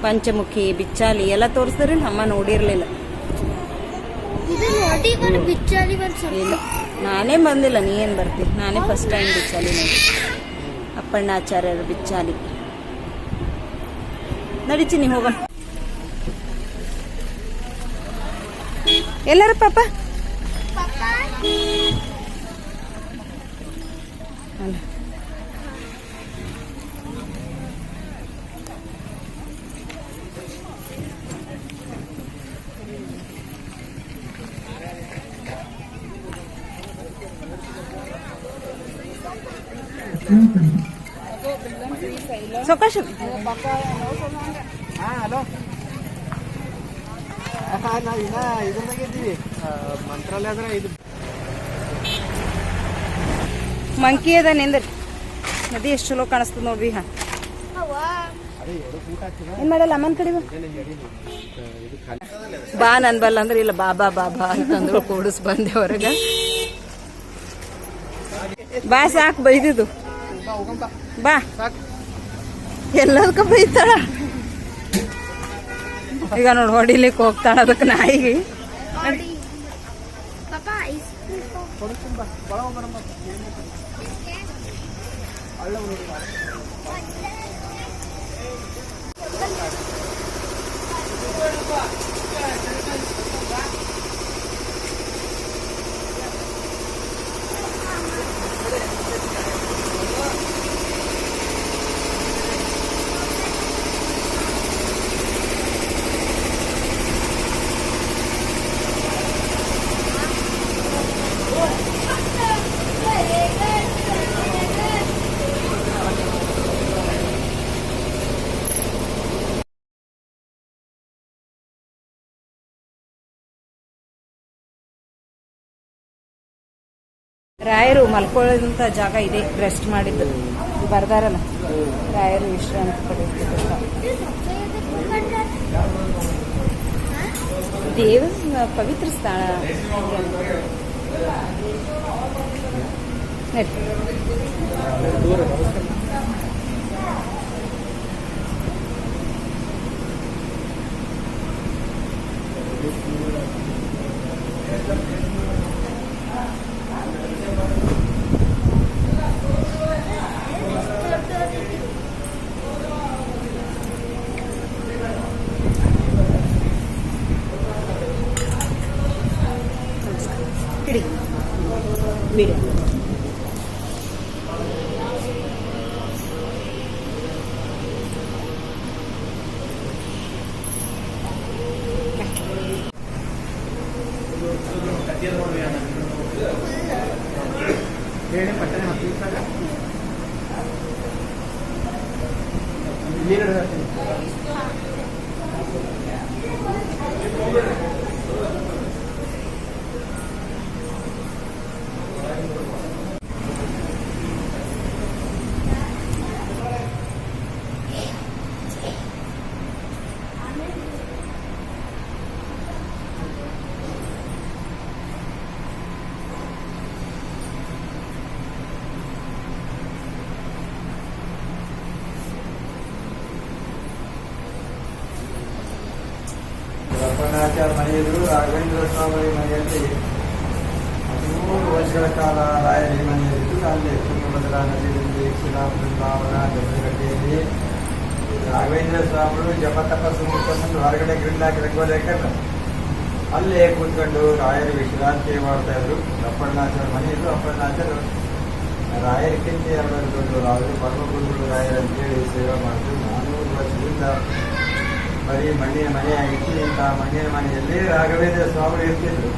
ಪಂಚಮುಖಿ ಬಿಚ್ಚಾಲಿ ಎಲ್ಲ ತೋರಿಸಿದ್ರಿ. ಅಮ್ಮ ನೋಡಿರ್ಲಿಲ್ಲ. ಇಲ್ಲ ನಾನೇ ಬಂದಿಲ್ಲ, ನೀ ಏನು ಬರ್ತಿ? ನಾನೇ ಫಸ್ಟ್ ಟೈಮ್ ಬಿಚ್ಚಾಲಿ ನೋಡಿ. ಅಪ್ಪಣ್ಣಾಚಾರ್ಯರು ಬಿಚ್ಚಾಲಿ. ನಡಿಚಿನಿ ಹೋಗೋಣ. ಎಲ್ಲರೂ ಪಾಪ ಅಲ್ಲ ಸೊಕಾಶ ಹಲೋ ನಾವು ಇನ್ನ ಇದ್ರದಾಗ ಇದ್ದೀವಿ, ಮಂತ್ರಾಲಯದ್ರೆ ಇದು ಮಂಕಿ ಅದ ನಿಂದ್ರಿ. ನದಿ ಎಷ್ಟು ಚಲೋ ಕಾಣಿಸ್ತದ ನೋಡ್ರಿ. ಹಾ ಏನ್ ಮಾಡಲ್ಲ ಅಮ್ಮನ ಕಡೆ ಬಾ ನನ್ಬಲ್ಲ ಅಂದ್ರೆ ಇಲ್ಲ ಬಾಬಾ ಬಾಬಾ ಅಂತಂದ್ರು ಕೂಡಿಸ್ ಬಂದೆ ಹೊರಗ. ಬಾ ಸಾಕು ಬೈದಿದ್ದು ಬಾ. ಎಲ್ಲದಕ್ಕ ಬೈತಾಳ ಈಗ ನೋಡಿ. ಹೊಡಿಲಿಕ್ಕೆ ಹೋಗ್ತಾಳ ಅದಕ್ಕೆ ನಾಯಿಗೆ. ರಾಯರು ಮಲ್ಕೊಳ್ಳೋದಂಥ ಜಾಗ ಇದೆ, ರೆಸ್ಟ್ ಮಾಡಿದ್ದು ಬರ್ದಾರಲ್ಲ, ರಾಯರು ವಿಶ್ರಾಂತಿ ಪಡೆಯುತ್ತಿದ್ದ ದೇವ ಪವಿತ್ರ ಸ್ಥಳ. ಇಡಿ ಬಿಡಿ. ಹೇಳಿ ಪಟ್ಟಣ ಹತ್ತಿರ ಬಸವಣ್ಣಾಚಾರ್ಯ ಮನೆ ಎದುರು ರಾಘವೇಂದ್ರ ಸ್ವಾಮಿ ಮನೆಯಲ್ಲಿ 13 ವರ್ಷಗಳ ಕಾಲ ರಾಯರ ಮನೆಯಲ್ಲಿದ್ದು ಅಲ್ಲಿ ತುಂಗಭದ್ರಾ ನದಿಯಲ್ಲಿ ಶಿಲಾ ಬೃಂದಾವನ ಗದ್ದೆಗಟ್ಟೆಯಲ್ಲಿ ರಾಘವೇಂದ್ರ ಸ್ವಾಮಿಗಳು ಜಪ ತಪಸ್ಸು ಮುಗಿಸ್ಕೊಂಡು ಹೊರಗಡೆ ಗ್ರಿಲ್ ಹಾಕಿ ರಂಗೋಲಿ ಹಾಕಿದ್ರು. ಅಲ್ಲೇ ಕೂತ್ಕೊಂಡು ರಾಯರು ವಿಶ್ರಾಂತಿ ಮಾಡ್ತಾ ಇದ್ರು. ಅಪ್ಪಣ್ಣಾಚಾರ್ಯ ಮನೆ ಇದ್ರು. ಅಪ್ಪಣ್ಣಾಚಾರ್ಯ ರಾಯರಿಗಿಂತ 2 ದೊಡ್ಡವರು, ಅವರು ಪರಮಗುರುಗಳು ರಾಯರು ಅಂತೇಳಿ ಸೇವೆ ಮಾಡಿದ್ರು. 400 ವರ್ಷದಿಂದ ಬರೀ ಮಣ್ಣಿನ ಮನೆಯಾಗಿತ್ತು. ಇಂತಹ ಮಣ್ಣಿನ ಮನೆಯಲ್ಲಿ ರಾಘವೇಂದ್ರ ಸ್ವಾಮಿಗಳು ಇರ್ತಿದ್ರು.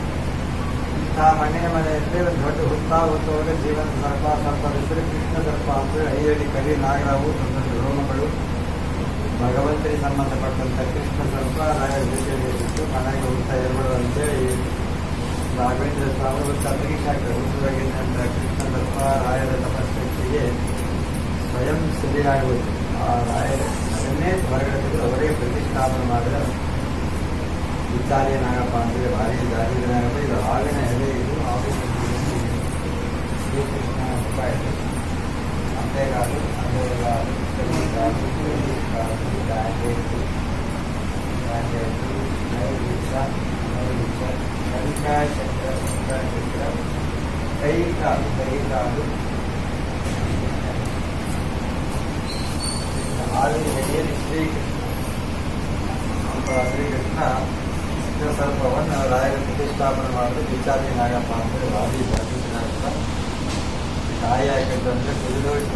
ಇಂತಹ ಮಣ್ಣಿನ ಮನೆಯಲ್ಲಿ ಒಂದು ದೊಡ್ಡ ಹುತ್ತಾಗ ಜೀವನ ಸರ್ಪ, ಸರ್ಪದ ಹೆಸರು ಕೃಷ್ಣ ಸರ್ಪ ಅಂತೇಳಿ 5 ಅಡಿ ಕರಿ ನಾಗರಾವು, ದೊಡ್ಡ ರೋಮಗಳು, ಭಗವಂತನಿಗೆ ಸಂಬಂಧಪಟ್ಟಂಥ ಕೃಷ್ಣ ಸರ್ಪ ರಾಯರ ಜೊತೆಯಲ್ಲಿ ಇತ್ತು. ಮನೆಗೆ ಹುಡ್ತಾ ಇರ್ಬೋದು ಅಂತೇಳಿ ರಾಘವೇಂದ್ರ ಸ್ವಾಮಿಗಳು ತಲೆಗೆ ಹಾಕಿದ್ರು. ಹುಟ್ಟುವಾಗಿದ್ದಂಥ ಕೃಷ್ಣ ಸರ್ಪ ರಾಯರ ತಪಸ್ಸಕ್ತಿಗೆ ಸ್ವಯಂ ಸರಿಯಾಗುವುದು. ಆ ರಾಯರ ಅದನ್ನೇ ಹೊರಗಡೆ ತೆಗೆದು ಅವರೇ ಪ್ರತಿಷ್ಠಾಪನೆ ಮಾಡಿದ ವಿಚಾರ್ಯ ನಾಗಪ್ಪ ಅಂದರೆ ಭಾರಿ ಜಾರಿಗೆ ನಾಗಪ್ಪ. ಇದು ಹಾವಿನ ಎಲೆ, ಇದು ಹಾವಿನ ಶ್ರೀಕೃಷ್ಣ ರೂಪಾಯಿ ಅಂತೆಗಾಲು ಅಂತೆಗಾಲು ಕಲಿಗಾಲು ಕಲಿಗಾಲು ಗಾಂಡೇಟು ಗಾಂಡೇಟು ನೈರುಚ ನೈರುಚ ಕಲಿಕಾ ಚಕ್ರ ಚಕ್ರ ಚಕ್ರ ಕೈಕಾಲು ಕೈಕಾಲು ಹಾವಿನ ಎಲೆಯಲ್ಲಿ ಶ್ರೀಕೃಷ್ಣ ಅಂತ ಶ್ರೀಕೃಷ್ಣ ಸರ್ಪವನ್ನು ರಾಯರ ಪ್ರತಿಷ್ಠಾಪನೆ ಮಾಡಿದ್ರು. ವಿಚಾರ್ಯ ನಾಗಪ್ಪ ಅಂದರೆ ಭಾರಿ ಜಾಗೃತ ತಾಯಿ ಆಗಿದ್ದು ಅಂದರೆ ಕುಜದೋಷ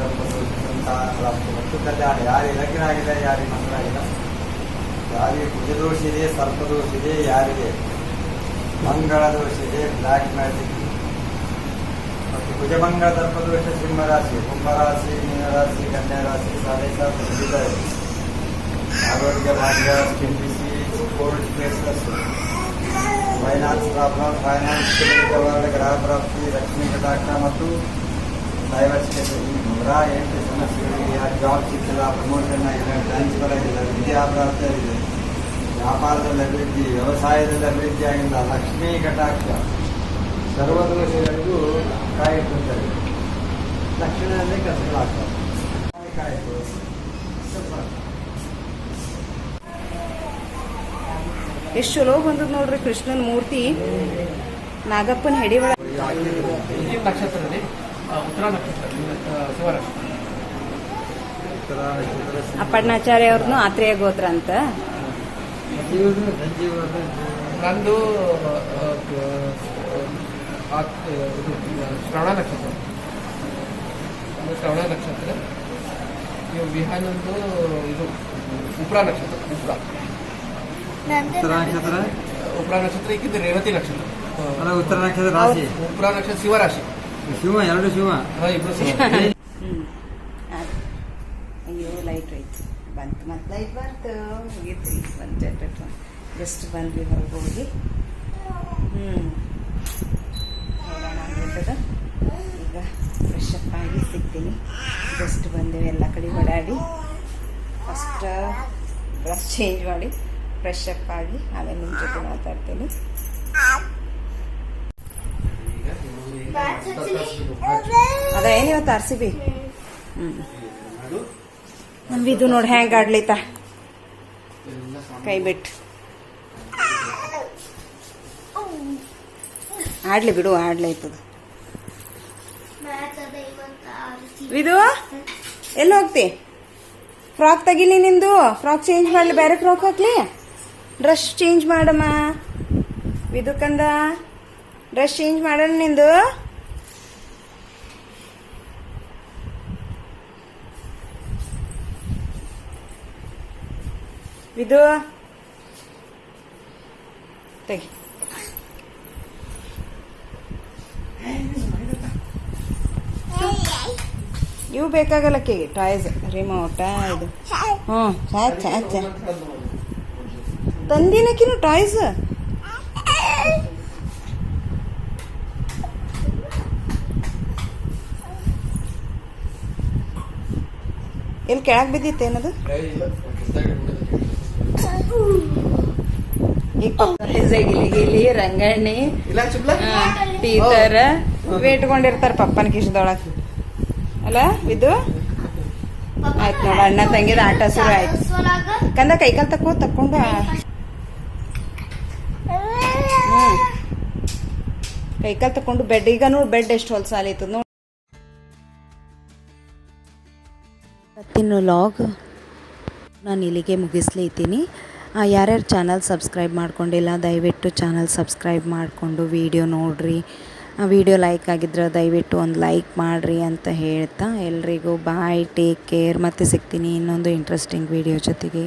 ಮತ್ತು ಕಲ್ಯಾಣ. ಯಾರಿಗೆ ಲಗ್ನ ಆಗಿದೆ, ಯಾರಿಗೆ ಮಕ್ಕಳ ಆಗಿಲ್ಲ, ಯಾರಿಗೆ ಕುಜದೋಷ ಇದೆ, ಸರ್ಪದೋಷ ಇದೆ, ಯಾರಿಗೆ ಮಂಗಳ ದೋಷ ಇದೆ, ಬ್ಲ್ಯಾಕ್ ಮ್ಯಾಜಿಕ್ ಮತ್ತು ಕುಜಮಂಗಳ ಸರ್ಪದೋಷ ಸಿಂಹರಾಶಿ, ಕುಂಭರಾಶಿ, ಮೀನರಾಶಿ, ಕನ್ಯಾ ರಾಶಿ, ಆರೋಗ್ಯ ಭಾಗ್ಯ, skin disease, cold cases, finance problem, finance ಗ್ರಹ ಪ್ರಾಪ್ತಿ, ಲಕ್ಷ್ಮೀ ಕಟಾಕ್ಷ ಮತ್ತು ಡೈವರ್ಸ್ ಕೇಸ್, ಈ 108 ಸಮಸ್ಯೆಗಳಿಗೆ ಯಾರು ಜಾಬ್ ಸಿಕ್ಕಿಲ್ಲ, ಪ್ರಮೋಷನ್ ಆಗಿಲ್ಲ, ಟ್ರಾನ್ಸ್ಫರ್ ಆಗಿಲ್ಲ, ವಿದ್ಯಾಭ್ಯಾಸ ಆಗಿದೆ, ವ್ಯಾಪಾರದಲ್ಲಿ ಅಭಿವೃದ್ಧಿ, ವ್ಯವಸಾಯದಲ್ಲಿ ಅಭಿವೃದ್ಧಿ ಆಗಿಲ್ಲ, ಲಕ್ಷ್ಮೀ ಕಟಾಕ್ಷ, ಸರ್ವದೋಷಗಳಿಗೂ ಕಾಯಿಟ್ಟಿರ್ತಾರೆ. ತಕ್ಷಣದಲ್ಲೇ ಕೆಲಸಗಳಾಗ್ತವೆ. ಕಾಯಿತು ಎಷ್ಟು ಚಲೋ ಬಂದದ್ ನೋಡ್ರಿ ಕೃಷ್ಣನ ಮೂರ್ತಿ. ನಾಗಪ್ಪನ ಹೆಡಿ ಒಳಗೆ ಈ ನಕ್ಷತ್ರದಲ್ಲಿ ಉತ್ತರ ನಕ್ಷತ್ರ ಶಿವರಾಶಿ. ಅಪ್ಪಣ್ಣಾಚಾರ್ಯ ಅವ್ರದ್ದು ಆತ್ರೇಯ ಗೋತ್ರ ಅಂತ. ನಂದು ಇದು ಶ್ರವಣ ನಕ್ಷತ್ರ. ಇದು ಶ್ರವಣ ನಕ್ಷತ್ರ. ಇವು ವಿಹಾನಂದು ಇದು ಉಪ್ರಾ ನಕ್ಷತ್ರ. ಉಪ್ರಾ ನಕ್ಷತ್ರ ಈಗಿದ್ದು ರೇವತಿ ನಕ್ಷತ್ರ. ಉತ್ತರ ನಕ್ಷತ್ರ ರಾಶಿ. ಉಪ್ರಾ ನಕ್ಷತ್ರ ಶಿವರಾಶಿ. ಶಿವ, ಎರಡು ಶಿವ. ಇಬ್ರು ಶಿವ. ಅಯ್ಯೋ ಲೈಟ್ ಹೋಯ್ತು, ಬಂತು ಮತ್ತು ಲೈಟ್ ಬಂತು, ಮುಗೀತು. ಒಂದು ಜಟ್ ಜಸ್ಟ್ ಬಂದ್ವಿ ಹೊರಗೆ ಹೋಗಿ. ನೋಡೋಣ ಆಗ್ಬಿಟ್ಟದ. ಈಗ ಫ್ರೆಶ್ ಅಪ್ ಆಗಿ ಸಿಗ್ತೀನಿ. ಜಸ್ಟ್ ಬಂದೇವೆ, ಎಲ್ಲ ಕಡೆ ಓಡಾಡಿ ಫಸ್ಟ್ ಡ್ರೆಸ್ ಚೇಂಜ್ ಮಾಡಿ ಫ್ರೆಶ್ ಅಪ್ ಆಗಿ ಆಮೇಲೆ ನಿಮ್ಮ ಜೊತೆ ಮಾತಾಡ್ತೀನಿ. ಅದ ಏನಿವತ್ತು RCB. ನಮ್ದು ನೋಡಿ ಹ್ಯಾಂಗ್ ಆಡ್ಲೈತ ಕೈ ಬಿಟ್ಟು. ಆಡ್ಲಿ ಬಿಡು, ಆಡ್ಲೈತದ. ಇದು ಎಲ್ಲಿ ಹೋಗ್ತಿ? ಫ್ರಾಕ್ ತೆಗಿಲಿ ನಿಂದು. ಫ್ರಾಕ್ ಚೇಂಜ್ ಮಾಡಲಿ, ಬೇರೆ ಫ್ರಾಕ್ ಹಾಕ್ಲಿ. ಡ್ರೆಸ್ ಚೇಂಜ್ ಮಾಡಮ್ಮ ವಿದುಕಂದ, ಡ್ರೆಸ್ ಚೇಂಜ್ ಮಾಡೋಣ ನಿಂದು. ವಿದು ತೆಗಿ. ಇವು ಬೇಕಾಗಲ್ಲ ಕೇಳಿ ಟಾಯ್ಸ್, ರಿಮೋಟ ಇದು. ತಂದಿನಕಿನು ಟಾಯ್ಸ್. ಎಲ್ಲಿ ಕೆಳಗೆ ಬಿದ್ದಿತ್ತು ಏನದು? ಈಗ ಗಿಲಿ ರಂಗಣ್ಣಿ ಟೀಚರ್ ಇಟ್ಕೊಂಡಿರ್ತಾರ ಪಪ್ಪನ ಕಿಶದೊಳಗೆ ಅಲ್ಲ ಇದು. ಆಯ್ತು ನೋಡ, ಅಣ್ಣ ತಂಗಿದ ಆಟ ಶುರು ಆಯ್ತು. ಕಂದ ಕೈಕಾಲ್ ತಕೊಂಡು ಕೈಕಾಲ್ ತಕೊಂಡು ಬೆಡ್. ಈಗ ನೋಡಿ ಬೆಡ್ ಎಷ್ಟು ಹೊಲ್ಸಾಲೈತದ ನೋಡಿ. ಇವತ್ತಿನ ವ್ಲಾಗ್ ನಾನು ಇಲ್ಲಿಗೆ ಮುಗಿಸ್ಲಿದ್ದೀನಿ. ಯಾರ್ಯಾರು ಚಾನಲ್ ಸಬ್ಸ್ಕ್ರೈಬ್ ಮಾಡ್ಕೊಂಡಿಲ್ಲ ದಯವಿಟ್ಟು ಚಾನಲ್ ಸಬ್ಸ್ಕ್ರೈಬ್ ಮಾಡಿಕೊಂಡು ವಿಡಿಯೋ ನೋಡಿರಿ. ವಿಡಿಯೋ ಲೈಕ್ ಆಗಿದ್ರೆ ದಯವಿಟ್ಟು ಒಂದು ಲೈಕ್ ಮಾಡಿರಿ ಅಂತ ಹೇಳ್ತಾ ಎಲ್ರಿಗೂ ಬಾಯ್, ಟೇಕ್ ಕೇರ್. ಮತ್ತೆ ಸಿಗ್ತೀನಿ ಇನ್ನೊಂದು ಇಂಟ್ರೆಸ್ಟಿಂಗ್ ವಿಡಿಯೋ ಜೊತೆಗೆ.